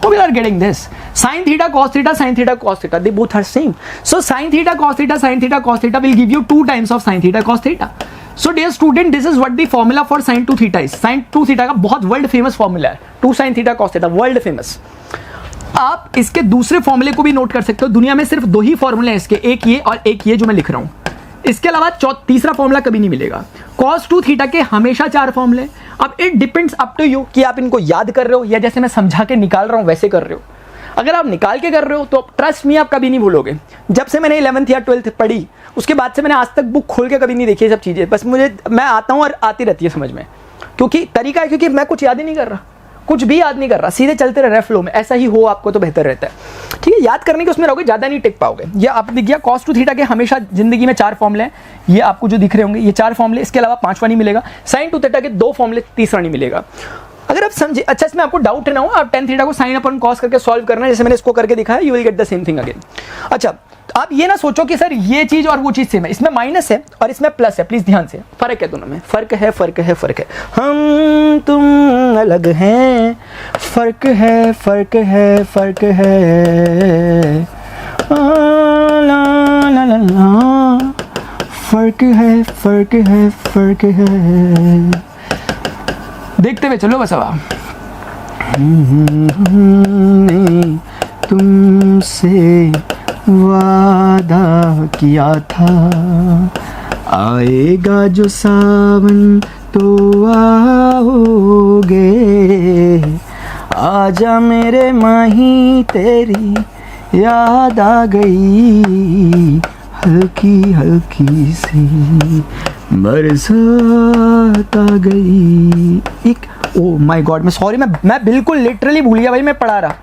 A: We are getting this. Sin theta cos theta sin theta cos theta, they both are same. So sin theta cos theta sin theta cos theta will give you 2 times of sin theta cos theta. So dear student, this is what the formula for sin 2 theta is. Sin 2 theta का बहुत world famous formula है, 2 sin theta cos theta, world famous. आप इसके दूसरे फॉर्मूले को भी note कर सकते हो। दुनिया में सिर्फ 2 ही फॉर्मूले हैं इसके, एक ये और एक ये जो मैं लिख रहा हूँ। इसके अलावा तीसरा फॉर्मूला कभी नहीं मिलेगा। cos 2 थीटा के हमेशा 4 फॉर्मूले। अब it depends up to you कि आप इनको याद कर रहे हो या जैसे मैं समझा के निकाल रहा हूं वैसे कर रहे हो। अगर आप निकाल के कर रहे हो तो ट्रस्ट मी आप कभी नहीं भूलोगे। जब से मैंने 11th या 12th पढ़ी उसके बाद से मैंने आज तक बुक खोल के कभी नहीं देखी ये सब चीज़ें। बस मैं आता हूँ और आती रहती है समझ में, क्योंकि तरीका है, क्योंकि मैं कुछ याद ही नहीं कर रहा, कुछ भी याद नहीं कर रहा, सीधे चलते रहे फ्लो में। ऐसा ही हो आपको तो बेहतर रहता है। ठीक है, याद करने के उसमें रहोगे ज़्यादा नहीं टिक पाओगे। ये आप दिख गया cos 2 थीटा के हमेशा जिंदगी में 4 फॉर्मूले हैं, ये आपको जो दिख रहे होंगे ये 4 फॉर्मूले। इसके अलावा 5वां नहीं मिलेगा। sin 2 थीटा के 2 फॉर्मूले, तीसरा नहीं मिलेगा। अगर आप समझे, अच्छा इसमें आपको डाउट ना हो, आप tan थीटा को sin अपन cos करके सॉल्व करना है, जैसे मैंने इसको करके दिखाया, you will gate the same thing again. अच्छा, आप ये ना सोचो कि सर ये चीज और वो चीज सेम है, इसमें माइनस है और इसमें प्लस है। प्लीज ध्यान से, फर्क है दोनों में, फर्क है, फर्क है, फर्क है। हम तुम अलग हैं, फर्क है, फर्क है, फर्क है, ला ला ला ला, फर्क है, फर्क है, फर्क है। देखते हुए चलो बस। अब तुमसे वादा किया था आएगा जो सावन तो आओगे, आजा मेरे माही तेरी याद आ गई, हल्की हल्की सी बरसात आ गई। एक ओ माय गॉड, मैं सॉरी, मैं बिल्कुल लिटरली भूल गया भाई, मैं पढ़ा रहा।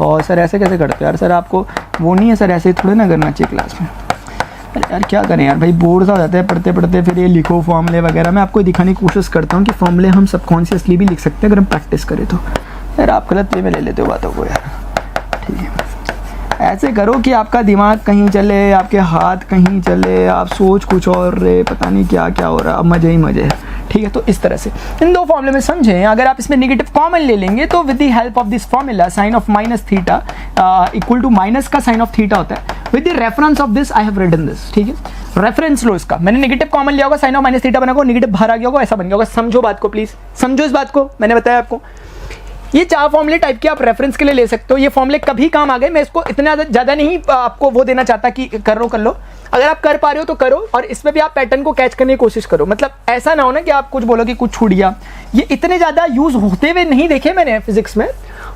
A: और सर ऐसे कैसे करते हो यार, सर आपको वो नहीं है सर, ऐसे थोड़े ना करना चाहिए क्लास में। अरे यार क्या करें यार भाई, बोर्ड सा हो जाता है पढ़ते पढ़ते, फिर ये लिखो फॉर्मूले वगैरह। मैं आपको दिखाने की कोशिश करता हूँ कि फॉर्मूले हम सबकॉन्शियसली भी लिख सकते हैं अगर हम प्रैक्टिस करें तो। यार आप गलत वे में ले लेते हो बातों को यार। ठीक है, ऐसे करो कि आपका दिमाग कहीं चले, आपके हाथ कहीं चले, आप सोच कुछ और रहे, पता नहीं क्या क्या हो रहा है, अब मज़े ही मज़े है। ठीक है, तो इस तरह से इन 2 फॉर्मूले में समझें। अगर आप इसमें नेगेटिव कॉमन ले लेंगे तो with the help of this formula sine of minus theta equal to minus का साइन ऑफ थीटा होता है। With the reference of this I have written this. ठीक है, रेफरेंस लो इसका, मैंने नेगेटिव कॉमन लिया होगा, साइन ऑफ माइनस थीटा बना होगा, नेगेटिव बाहर आ गया होगा, ऐसा बन गया होगा। समझो बात को, प्लीज समझो इस बात को, मैंने बताया आपको। ये 4 फॉर्मूले टाइप के आप रेफरेंस के लिए ले सकते हो। ये फॉर्मूले कभी काम आ गए, मैं इसको इतना ज़्यादा नहीं आपको वो देना चाहता कि कर लो। अगर आप कर पा रहे हो तो करो, और इसमें भी आप पैटर्न को कैच करने की कोशिश करो। मतलब ऐसा ना हो ना कि आप कुछ बोलो कि कुछ छूट गया। ये इतने ज़्यादा यूज़ होते हुए नहीं देखे मैंने फिजिक्स में,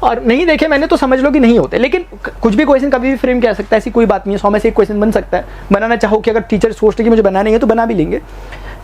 A: और नहीं देखे मैंने तो समझ लो कि नहीं होते। लेकिन कुछ भी क्वेश्चन कभी भी फ्रेम किया सकता है, ऐसी कोई बात नहीं है। 100 में से एक क्वेश्चन बन सकता है। बनाना चाहो कि अगर टीचर सोचते कि मुझे बनाना है तो बना भी लेंगे।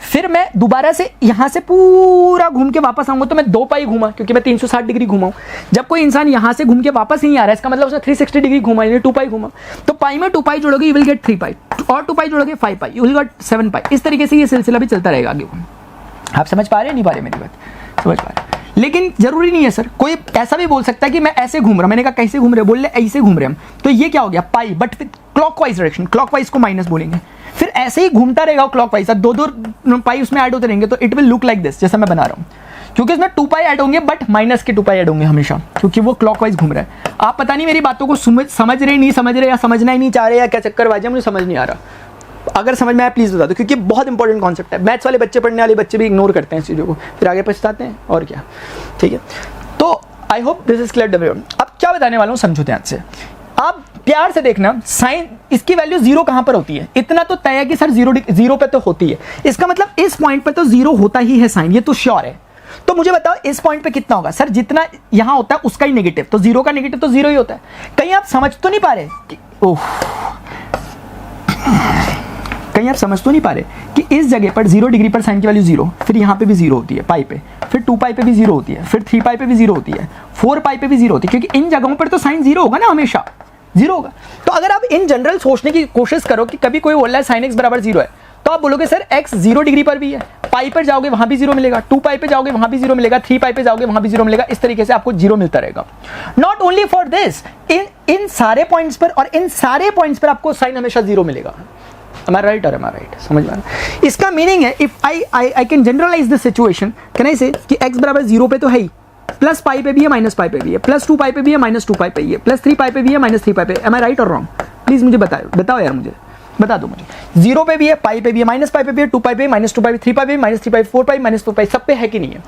A: फिर मैं दोबारा से यहाँ से पूरा घूम के वापस आऊंगा तो मैं 2 पाई घूमा, क्योंकि मैं 360 डिग्री घूमा हूँ। जब कोई इंसान यहाँ से घूम के वापस नहीं आ रहा है, इसका मतलब उसने 360 डिग्री घूमा, यानी 2 पाई घूमा। तो पाई में 2 पाई जोड़ोगे यू विल गेट 3 पाई, और 2 पाई जोड़ोगे 5 पाई, यू विल गेट 7 पाई। इस तरीके से ये सिलसिला भी चलता रहेगा आगे। आप समझ पा रहे हैं नहीं पा रहे मेरी बात? समझ पा रहे हैं। लेकिन जरूरी नहीं है सर, कोई ऐसा भी बोल सकता है कि मैं ऐसे घूम रहा हूं। मैंने कहा कैसे घूम रहे? बोल रहे ऐसे घूम रहे हम, तो ये क्या हो गया? पाई, बट क्लॉकवाइज डायरेक्शन, क्लॉकवाइज को माइनस बोलेंगे। फिर ऐसे ही घूमता रहेगा क्लॉकवाइज, 2 पाई उसमें ऐड होते रहेंगे, तो it will look like this, जैसा मैं बना रहा हूँ। क्योंकि उसमें 2 पाई ऐड होंगे, बट माइनस के 2 पाई ऐड होंगे हमेशा, क्योंकि वो क्लॉकवाइज घूम रहा है। आप पता नहीं मेरी बातों को समझ रहे नहीं समझ रहे, या समझना ही नहीं चाह रहे, या क्या चक्करबाजी है, मुझे समझ नहीं आ रहा। अगर समझ में आया प्लीज़ बता दो, क्योंकि बहुत इंपॉर्टेंट कॉन्सेप्ट है। मैथ्स वाले बच्चे, पढ़ने वाले बच्चे भी इग्नोर करते हैं इस चीज़ों को, फिर आगे पछताते हैं और क्या। ठीक है, तो आई hope this is clear everyone. अब क्या बताने वाला हूँ, समझो ध्यान से। आप प्यार से देखना, साइन इसकी वैल्यू 0 कहाँ पर होती है? इतना तो तय है कि सर 0 पे तो होती है। इसका मतलब इस पॉइंट पे तो 0 होता ही है साइन, ये तो श्योर है। तो मुझे बताओ इस पॉइंट पे कितना होगा? सर जितना यहाँ होता है उसका ही नेगेटिव, तो 0 का नेगेटिव तो 0 ही होता है। कहीं आप समझ तो नहीं पा रहे कि कहीं आप समझ तो नहीं पा रहे कि इस जगह पर 0 डिग्री पर साइन की वैल्यू 0, फिर यहाँ पे भी 0 होती है पाई पे, फिर 2 पाई पे भी 0 होती है, फिर 3 पाई पे भी 0 होती है, 4 पाई पे भी 0 होती है, क्योंकि इन जगहों पर तो साइन 0 होगा ना, हमेशा 0 होगा। तो अगर आप इन जनरल सोचने की कोशिश करो कि कभी कोई बोल रहा है साइन x बराबर 0 है, तो आप बोलोगे सर x 0 डिग्री पर भी है, पाई पर जाओगे वहां भी 0 मिलेगा, 2 पाई पे जाओगे वहां भी 0 मिलेगा, 3 पाई पे जाओगे वहां भी 0 मिलेगा। इस तरीके से आपको 0 मिलता रहेगा। नॉट ओनली फॉर दिस, इन सारे पॉइंट्स पर और इन सारे पॉइंट्स पर आपको साइन हमेशा 0 मिलेगा। Am I right or am I right? समझ में आ रहा है? इसका मीनिंग है, if I can generalize this situation, can I say कि x बराबर 0 पे तो है ही, प्लस पाई पे भी है, माइनस पाई पे भी है, प्लस 2 पाई पे भी है, माइनस 2 पाई पे भी है, प्लस 3 पाई पे भी है, माइनस 3 पाई पे। Am I right or wrong? Please मुझे बताओ यार, मुझे बता दो मुझे। 0 पे भी है, पाई पे भी है, माइनस पाई पे भी है, 2 पाई पे, माइनस 2 पाई, 3 पाई पे, माइनस 3 पाई, 4 पाई, माइनस 4 पाई, सब पे है कि नहीं है?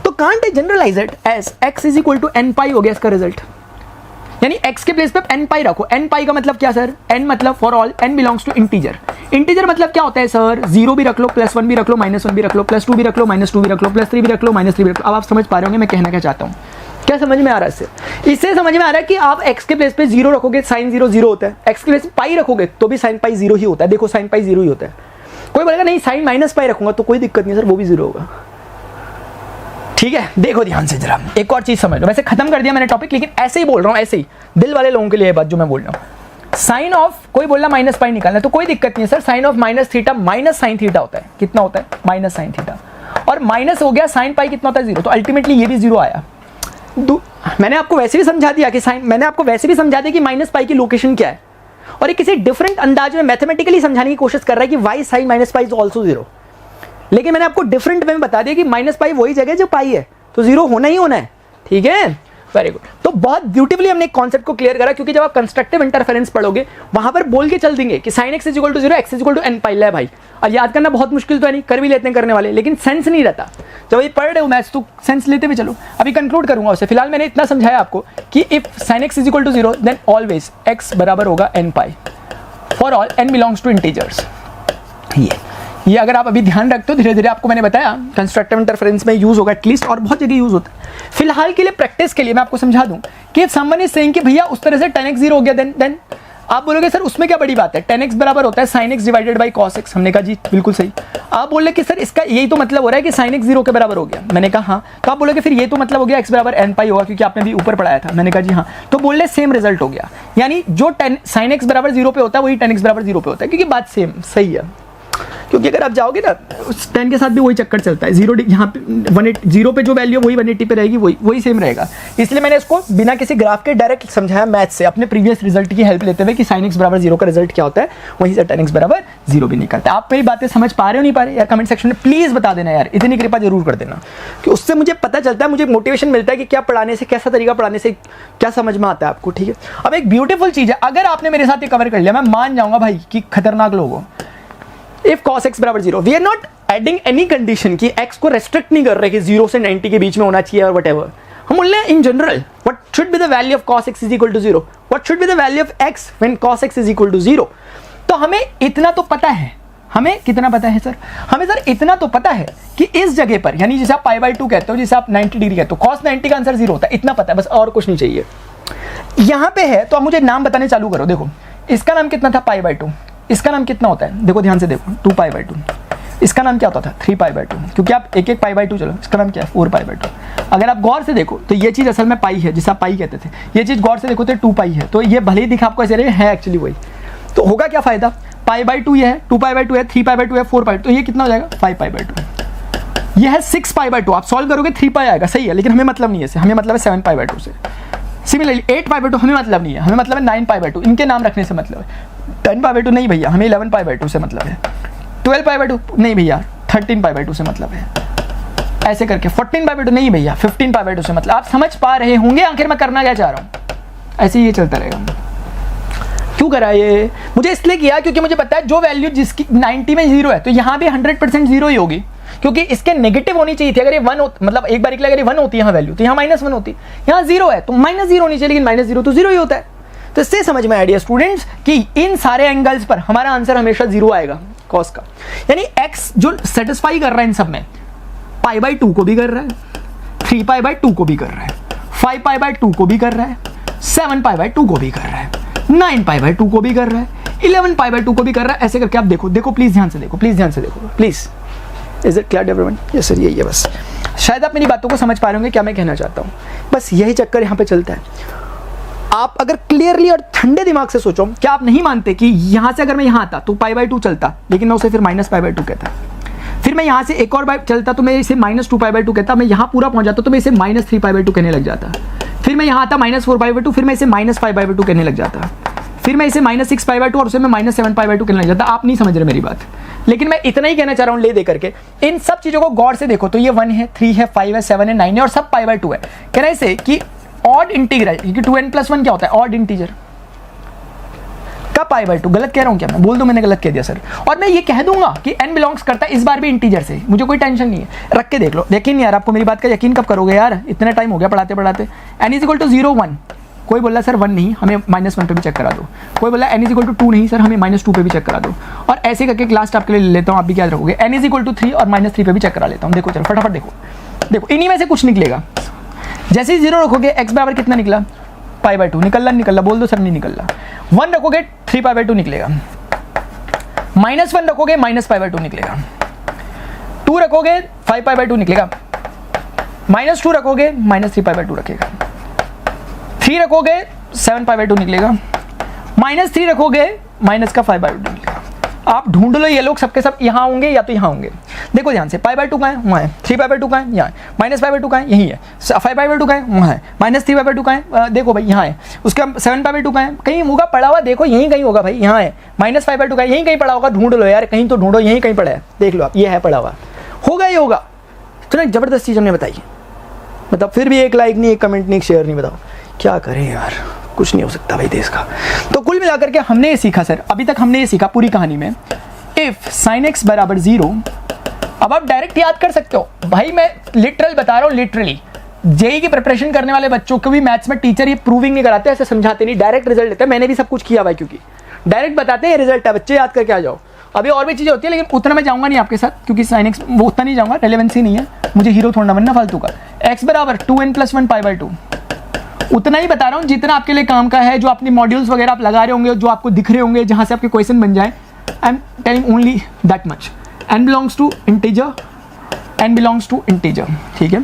A: तो can't I generalize it as x is equal to n pi हो गया इसका रिजल्ट। यानी x के प्लेस पे n पाई रखो। n पाई का मतलब क्या सर? n मतलब for all n belongs to integer. Integer मतलब क्या होता है सर? 0 भी रख लो, प्लस 1 भी रख लो, माइनस 1 भी रख लो, प्लस 2 भी रख लो, माइनस 2 भी रख लो, प्लस 3 भी रख लो, माइनस 3 भी रख लो। अब आप समझ पा रहे होंगे मैं कहना क्या चाहता हूँ। क्या समझ में आ रहा है इससे? इससे समझ में आ रहा है कि आप x के प्लेस पे 0 रखोगे, साइन 0 0 होता है। x के प्लेस पे पाई रखोगे तो भी साइन पाई 0 ही होता है। देखो साइन पाई 0 ही होता है। कोई बोलेगा नहीं साइन माइनस पाई रखूंगा, तो कोई दिक्कत नहीं सर, वो भी 0 होगा। ठीक है, देखो ध्यान से जरा, एक और चीज समझ लो। वैसे खत्म कर दिया मैंने टॉपिक, लेकिन ऐसे ही बोल रहा हूँ, ऐसे ही दिल वाले लोगों के लिए बात जो मैं बोल रहा हूँ। साइन ऑफ, कोई बोल रहा माइनस पाई निकालना, तो कोई दिक्कत नहीं है sir. Sine of minus theta minus sine theta होता है। कितना होता है? Minus sine theta. और माइनस हो गया साइन पाई, कितना होता है? 0। तो अल्टीमेटली ये भी 0 आया। मैंने आपको वैसे भी समझा दिया कि कि माइनस पाई की लोकेशन क्या है, और ये किसी डिफरेंट अंदाज में मैथमेटिकली समझाने की कोशिश कर रहा है कि why sine minus pi is also 0। लेकिन मैंने आपको डिफरेंट वे में बता दिया कि माइनस पाई वही जगह जो पाई है, तो 0 होना ही होना है। ठीक है, वेरी गुड। तो बहुत ब्यूटीफुली हमने एक कॉन्सेप्ट को क्लियर करा, क्योंकि जब आप कंस्ट्रक्टिव इंटरफेरेंस पढ़ोगे वहां पर बोल के चल देंगे कि sin x equal to 0, x equal to n pi है भाई। और याद करना बहुत मुश्किल तो है नहीं, कर भी लेते हैं करने वाले, लेकिन सेंस नहीं रहता। जब ये पढ़ रहे हो मैथ्स तो सेंस लेते भी चलो। अभी कंक्लूड करूंगा उसे। फिलहाल मैंने इतना समझाया आपको कि if sin x equal to 0 then always x बराबर होगा n pi for all n belongs to integers. ये अगर आप अभी ध्यान रखते हो, धीरे धीरे आपको मैंने बताया कंस्ट्रक्टिव इंटरफेरेंस में यूज होगा एटलीस्ट, और बहुत जगह यूज होता है। फिलहाल के लिए प्रैक्टिस के लिए मैं आपको समझा दूं कि समवन इज सेइंग कि भैया उस तरह से tan x 0 हो गया, देन आप बोलोगे सर उसमें क्या बड़ी बात है, tan x बराबर होता है sin x divided by cos x। हमने कहा जी बिल्कुल सही। आप बोल रहे कि सर इसका यही तो मतलब हो रहा है कि sin x 0 के बराबर हो गया। मैंने कहा हाँ। तो आप बोलोगे फिर ये तो मतलब हो गया x बराबर n पाई होगा, क्योंकि आपने भी ऊपर पढ़ाया था। मैंने कहा जी हाँ। तो बोल रहे सेम रिजल्ट हो गया, यानी जो sin x बराबर 0 पे होता है वही tan x बराबर 0 पे होता है, क्योंकि बात सेम सही है। क्योंकि अगर आप जाओगे ना उस 10 के साथ भी वही चक्कर चलता है। 0 यहाँ पे 0 पे जो वैल्यू है वही 180 पे रहेगी, वही सेम रहेगा। इसलिए मैंने इसको बिना किसी ग्राफ के डायरेक्ट समझाया मैथ से, अपने प्रीवियस रिजल्ट की हेल्प लेते हुए कि sin x बराबर 0 का रिजल्ट क्या होता है, वहीं से tan x बराबर 0 भी निकलता है। आप मेरी बातें समझ पा रहे हो नहीं पा रहे यार? कमेंट सेक्शन में प्लीज बता देना यार, इतनी कृपा जरूर कर देना, कि उससे मुझे पता चलता है, मुझे मोटिवेशन मिलता है कि क्या पढ़ाने से, कैसा तरीका पढ़ाने से क्या समझ में आता है आपको। ठीक है, अब एक ब्यूटीफुल चीज है, अगर आपने मेरे साथ ये कवर कर लिया, मैं मान जाऊंगा भाई कि खतरनाक लोग हो। If cos x बराबर 0, we are not adding any condition कि x को restrict नहीं कर रहे कि 0 से 90 के बीच में होना चाहिए और whatever। हम बोल रहे हैं in general, what should be the value of cos x is equal to 0? What should be the value of x when cos x is equal to 0? तो हमें इतना तो पता है। हमें कितना पता है सर? हमें सर इतना तो पता है कि इस जगह पर, यानी जिसे आप π/2 कहते हो, जिसे आप 90 डिग्री कहते हो, cos 90 का आंसर 0 होता है। इतना पता है बस, और कुछ नहीं चाहिए। यहाँ पे है तो आप मुझे नाम बताने चालू करो। देखो इसका नाम कितना था? π/2। इसका नाम कितना होता है? देखो ध्यान से देखो, 2 π/2। इसका नाम क्या होता था 3π/2, क्योंकि आप एक π/2 चलो, इसका नाम क्या है 4π/2। अगर आप गौर से देखो तो ये चीज़ असल में पाई है, जिसे आप पाई कहते थे, ये चीज़ गौर से देखो तो 2π है, तो ये भले ही दिखा आपको ऐसे रहे है एक्चुअली वही। तो होगा क्या फ़ायदा, π/2 ये है, 2π/2 है, 3π/2 है, 4π/2, तो ये कितना हो जाएगा 5π/2। ये है 6π/2, आप सॉल्व करोगे 3π आएगा, सही है, लेकिन हमें मतलब नहीं है इससे, हमें मतलब है 7π/2 से। सिमिलरली 8π/2 हमें मतलब नहीं है, हमें मतलब है 9π/2, इनके नाम रखने से मतलब है। 10π/2 नहीं भैया, हमें 11π/2 से मतलब है। 12π/2 नहीं भैया, 13π/2 से मतलब है। ऐसे करके 14π/2 नहीं भैया, 15π/2 से मतलब। आप समझ पा रहे होंगे आखिर मैं करना क्या चाह रहा हूँ। ऐसे ही ये चलता रहेगा। क्यों करा ये, मुझे इसलिए किया क्योंकि मुझे पता है जो वैल्यू जिसकी 90 में 0 है तो यहाँ भी 100% 0 ही होगी, क्योंकि इसके नेगेटिव होनी चाहिए थी। अगर ये 1 मतलब एक बार अगर ये 1 होती है यहाँ वैल्यू, तो यहाँ -1 होती, यहाँ 0 है तो -0 होनी चाहिए, लेकिन -0 तो 0 ही होता है। तो इससे समझ में आइडिया स्टूडेंट्स कि इन सारे एंगल्स पर हमारा आंसर हमेशा 0 आएगा कॉस का। यानी x जो सेटिस्फाई कर रहा है इन सब में, π/2 को भी कर रहा है, 3π/2 को भी कर रहा है, 5π/2 को भी कर रहा है, 7π/2 को भी कर रहा है, 9π/2 को भी कर रहा है, 11π/2 को भी कर रहा है। ऐसे करके आप देखो, देखो प्लीज ध्यान से देखो, प्लीज ध्यान से देखो, please. Is it clear everyone? Yes sir, यही है बस। शायद आप मेरी बातों को समझ पा रहे होंगे क्या मैं कहना चाहता हूँ। बस यही चक्कर यहाँ पे चलता है। आप अगर क्लियरली और ठंडे दिमाग से सोचो, क्या आप नहीं मानते कि यहाँ से अगर मैं यहाँ आता तो π/2 चलता, लेकिन मैं उसे फिर -π/2 कहता, फिर मैं यहाँ से एक और बार चलता तो मैं इसे -2π/2 कहता, मैं यहाँ पूरा पहुँच जाता तो मैं इसे -3π/2 कहने लग जाता, फिर मैं यहाँ आता -4π/2, फिर मैं इसे -5π/2 कहने लग जाता, फिर मैं इसे -6π/2 और उसे मैं -7π/2 कहने लग जाता। आप नहीं समझ रहे मेरी बात, लेकिन मैं इतना ही कहना चाह रहा हूँ ले दे करके। इन सब चीज़ों को गौर से देखो तो ये 1 है, 3 है, 5 है, 7 है, 9 है और सब π/2 है। कहना इसे कि ऑड इंटीग्रल, क्योंकि 2n+1 क्या होता है ऑड इंटीजर का π/2। गलत कह रहा हूँ क्या मैं? बोल दो मैंने गलत कह दिया सर। और मैं ये कह दूंगा कि n बिलोंग्स करता है इस बार भी इंटीजर से, मुझे कोई टेंशन नहीं है, रख के देख लो। यकीन यार, आपको मेरी बात का यकीन कब करोगे यार, इतना टाइम हो गया पढ़ाते पढ़ाते। n = 0 1, कोई बोला सर 1 नहीं, हमें -1 पे भी चेक करा दो। कोई बोला n = 2 नहीं सर, हमें -2 पे भी चेक करा दो। और ऐसे करके लास्ट आपके लिए ले लेता हूँ, आप भी क्या रखोगे, n = 3 और -3 पे भी चेक करा लेता हूँ। देखो चलो फटाफट देखो, देखो इन्हीं में से कुछ निकलेगा। जैसे ही 0 रखोगे x बराबर कितना निकला π/2, निकल रहा, बोल दो सर नहीं निकल रहा। 1 रखोगे 3π/2 निकलेगा, -1 रखोगे -π/2 निकलेगा, 2 रखोगे 5π/2 निकलेगा, -2 रखोगे -3π/2 रखेगा, 3 रखोगे 7π/2 निकलेगा, -3 रखोगे -5/2 निकलेगा। आप ढूंढ लो, ये लोग सबके सब यहाँ होंगे या तो यहाँ होंगे। देखो ध्यान से, π/2 का है वहाँ है, 3π/2 का है यहाँ है, -π/2 का है यहीं है, 5π/2 का है वहाँ है, -3π/2 का है देखो भाई यहाँ है, उसका 7π/2 का है कहीं होगा पड़ा हुआ, देखो यहीं कहीं होगा भाई, यहाँ है, -5/2 का यहीं कहीं पड़ा होगा, ढूंढ लो यार, कहीं तो ढूंढो, यहीं कहीं पड़ा है, देख लो आप, ये है पड़ा हुआ, होगा ही होगा। तो ना जबरदस्त चीज़ हमने बताई, मतलब फिर भी एक लाइक नहीं, एक कमेंट नहीं, एक शेयर नहीं, बताओ क्या करें यार, कुछ नहीं हो सकता भाई देश का। तो कुल मिलाकर के हमने ये सीखा सर, अभी तक हमने ये सीखा पूरी कहानी में, इफ sin x = 0। अब आप डायरेक्ट याद कर सकते हो भाई, मैं लिटरल बता रहा हूँ, लिटरली जेई की प्रिपरेशन करने वाले बच्चों को भी मैथ्स में टीचर ये प्रूविंग नहीं कराते, ऐसे समझाते नहीं, डायरेक्ट रिजल्ट देते हैं। मैंने भी सब कुछ किया भाई, क्योंकि डायरेक्ट बताते हैं रिजल्ट है, बच्चे याद करके आ जाओ। अभी और भी चीज़ें होती है, लेकिन उतना मैं जाऊँगा नहीं आपके साथ, क्योंकि sin x वो उतना नहीं जाऊँगा, रेलेवेंसी नहीं है, मुझे हीरो थोड़ा बनना फालतू का। x = 2n+1 π/2, उतना ही बता रहा हूँ जितना आपके लिए काम का है, जो अपने मॉड्यूल्स वगैरह आप लगा रहे होंगे, जो आपको दिख रहे होंगे, जहाँ से आपके क्वेश्चन बन जाए। I am telling only that much. n belongs to integer, n belongs to integer, ठीक है।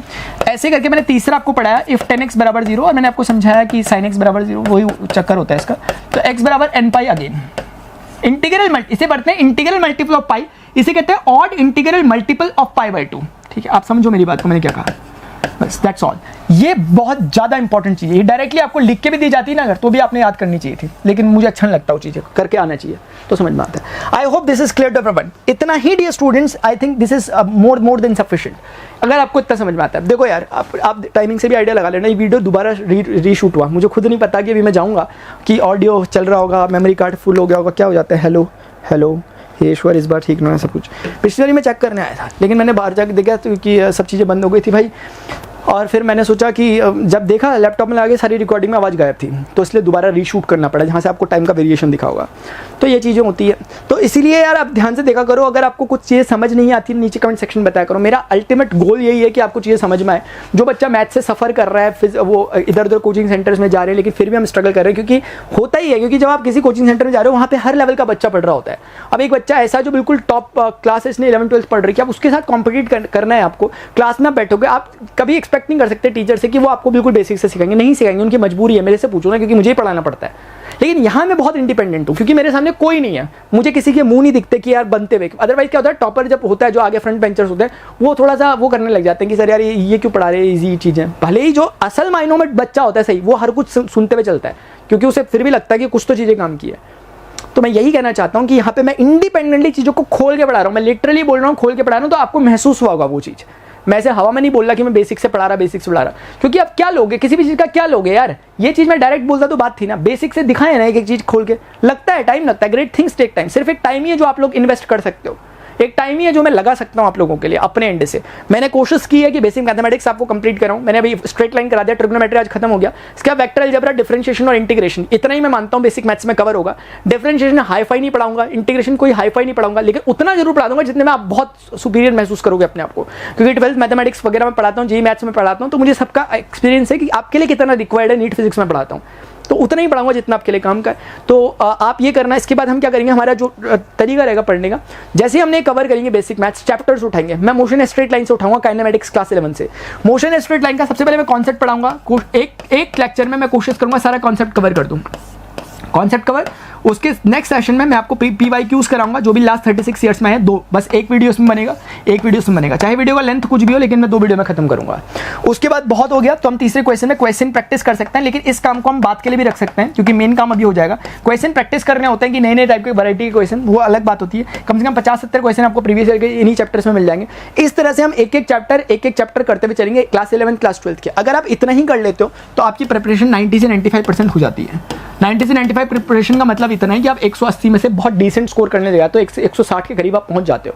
A: ऐसे करके मैंने तीसरा आपको पढ़ाया, इफ 10x = 0, और मैंने आपको समझाया कि sin x = 0, वही चक्कर होता है इसका। तो x = n π अगेन, इंटीग्रल इसे पढ़ते हैं इंटीग्रल मल्टीपल ऑफ पाई, इसे कहते हैं ऑड इंटीग्रल मल्टीपल ऑफ π/2, ठीक है। आप समझो मेरी बात को, मैंने क्या कहा, बस दैट्स ऑल। ये बहुत ज़्यादा इंपॉर्टेंट चीज़ है, ये डायरेक्टली आपको लिख के भी दी जाती है ना अगर, तो भी आपने याद करनी चाहिए थी, लेकिन मुझे अच्छा नहीं लगता वो चीज़ें करके आना चाहिए, तो समझ में आता है। I hope this is clear to everyone. इतना ही dear students, I think this is more than sufficient, अगर आपको इतना समझ में आता है। देखो यार, आप टाइमिंग से भी आइडिया लगा लेना, ये वीडियो दोबारा रीशूट हुआ, मुझे खुद नहीं पता कि अभी मैं जाऊँगा कि ऑडियो चल रहा होगा, मेमोरी कार्ड फुल हो गया होगा, क्या हो जाता है, हेलो ईश्वर इस बार ठीक ना है सब कुछ। पिछली बार मैं चेक करने आया था, लेकिन मैंने बाहर जाकर देखा तो कि सब चीज़ें बंद हो गई थी भाई, और फिर मैंने सोचा कि जब देखा लैपटॉप में लगा के सारी रिकॉर्डिंग में आवाज़ गायब थी, तो इसलिए दोबारा रीशूट करना पड़ा जहाँ से आपको टाइम का वेरिएशन दिखा होगा। तो ये चीज़ें होती है। तो इसीलिए यार आप ध्यान से देखा करो, अगर आपको कुछ चीज़ें समझ नहीं आती नीचे कमेंट सेक्शन बताया करो। मेरा अल्टीमेट गोल यही है कि आपको चीज़ें समझ में आए। जो बच्चा मैथ से सफ़र कर रहा है, फिर वो इधर उधर कोचिंग सेंटर्स में जा रहे हैं, लेकिन फिर भी हम स्ट्रगल कर रहे हैं, क्योंकि होता ही है, क्योंकि जब आप किसी कोचिंग सेंटर में जा रहे हो वहाँ पे हर लेवल का बच्चा पढ़ रहा होता है। अब एक बच्चा ऐसा जो बिल्कुल टॉप क्लासेस ने 11th 12th पढ़ रही है, आप उसके साथ कॉम्पिटिट करना है आपको, क्लास में बैठोगे, आप कभी एक्सपेक्ट नहीं कर सकते टीचर से कि वो आपको बिल्कुल बेसिक से सिखाएंगे, नहीं सिखाएंगे, उनकी मजबूरी है। मेरे से पूछो ना, क्योंकि मुझे ही पढ़ाना पड़ता है। लेकिन यहाँ मैं बहुत इंडिपेंडेंट हूँ, क्योंकि मेरे सामने कोई नहीं है, मुझे किसी के मुंह नहीं दिखते कि यार बनते हुए। अदरवाइज क्या होता है, टॉपर जब होता है, जो आगे फ्रंट बेंचर्स होते हैं, वो थोड़ा सा वो करने लग जाते हैं कि सर यार ये क्यों पढ़ा रहे हैं, ईजी चीज़ें। भले ही जो असल मायनों में बच्चा होता है सही, वो हर कुछ सुनते हुए चलता है, क्योंकि उसे फिर भी लगता है कि कुछ तो चीज़ें काम की है। तो मैं यही कहना चाहता हूँ कि यहाँ पे मैं इंडिपेंडेंटली चीज़ों को खोल के पढ़ा रहा हूँ, मैं लिटरली बोल रहा हूँ, खोल के पढ़ा रहा हूँ, तो आपको महसूस हुआ होगा वो चीज़। मैं ऐसे हवा में नहीं बोल रहा कि मैं बेसिक से पढ़ा रहा, क्योंकि आप क्या लोगे, किसी भी चीज़ का क्या लोगे यार। ये चीज़ मैं डायरेक्ट बोलता तो बात थी ना, बेसिक से दिखाए ना एक चीज़ खोल के। लगता है टाइम लगता है, ग्रेट थिंग्स टेक टाइम। सिर्फ एक टाइम ही है जो आप लोग इन्वेस्ट कर सकते हो, एक टाइम ही है जो मैं लगा सकता हूँ आप लोगों के लिए अपने एंड से। मैंने कोशिश की है कि बेसिक मैथमेटिक्स आपको कंप्लीट कराऊं। मैंने अभी स्ट्रेट लाइन करा दिया, ट्रिग्नोमेट्री आज खत्म हो गया। इसका वेक्टर अलजेब्रा, डिफरेंशिएशन और इंटीग्रेशन, इतना ही मैं मानता हूँ बेसिक मैथ्स में कवर होगा। डिफरेंशिएशन हाई-फाई नहीं पढ़ाऊंगा, इंटीग्रेशन कोई हाई-फाई नहीं पढ़ाऊंगा, लेकिन उतना जरूर पढ़ा दूंगा जितने में आप बहुत सुपीरियर महसूस करोगे अपने आप को। क्योंकि 12th मैथमेटिक्स वगैरह में पढ़ाता हूँ, जी मैथ्स में पढ़ाता हूँ, तो मुझे सबका एक्सपीरियंस है कि आपके लिए कितना रिक्वायर्ड है। नीट फिजिक्स में पढ़ाता हूँ, तो उतना ही पढ़ाऊंगा जितना आपके लिए काम का है। तो आप ये करना। इसके बाद हम क्या करेंगे, हमारा जो तरीका रहेगा पढ़ने का, जैसे ही हमने कवर करेंगे बेसिक मैथ्स चैप्टर्स उठाएंगे। मैं मोशन स्ट्रेट लाइन से उठाऊंगा, काइनेमेटिक्स क्लास 11 से। मोशन स्ट्रेट लाइन का सबसे पहले मैं कॉन्सेप्ट पढ़ाऊंगा। एक लेक्चर में मैं कोशिश करूंगा सारा कॉन्सेप्ट कवर कर दूं, कॉन्सेप्ट कवर। उसके नेक्स्ट सेशन में मैं आपको PYQs कराऊंगा, जो भी लास्ट 36 ईयर्स में है। दो, बस एक वीडियो इसमें बनेगा, एक वीडियो इसमें बनेगा, चाहे वीडियो का लेंथ कुछ भी हो, लेकिन मैं 2 वीडियो में खत्म करूंगा। उसके बाद बहुत हो गया, तो हम तीसरे क्वेश्चन में क्वेश्चन प्रैक्टिस कर सकते हैं, लेकिन इस काम को हम बात के लिए भी रख सकते हैं, क्योंकि मेन काम अभी हो जाएगा। क्वेश्चन प्रैक्टिस करने होते हैं कि नए नए टाइप के वैरायटी के क्वेश्चन, वो अलग बात होती है। कम से कम 50-70 क्वेश्चन आपको प्रीवियस ईयर के इन्हीं चैप्टर्स में मिल जाएंगे। इस तरह से हम एक एक चैप्टर करते हुए चलेंगे क्लास 11 क्लास 12 के। अगर आप इतना ही कर लेते हो तो आपकी प्रिपरेशन 90 से 95% हो जाती है। 90 से 95 प्रिपरेशन का मतलब इतना है कि आप 180 में से बहुत डिसेंट स्कोर करने लगा तो 160 के करीब आप पहुंच जाते हो।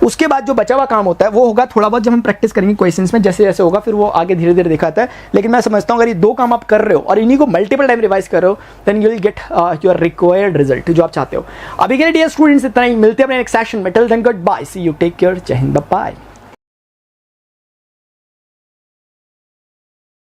A: उसके बाद जो बचा हुआ काम होता है वो होगा थोड़ा बहुत, जब हम प्रैक्टिस करेंगे क्वेश्चंस में, जैसे जैसे होगा फिर वो आगे धीरे धीरे दिखाता है। लेकिन मैं समझता हूँ अगर ये 2 काम आप कर रहे हो और इन्हीं को मल्टीपल टाइम रिवाइज कर रहे हो, then you will get your required result जो आप चाहते हो। अभी के लिए डियर स्टूडेंट्स इतना ही, मिलते हैं अपने नेक्स्ट सेशन में। Till then good bye, see you, take care, जय हिंद, बाय।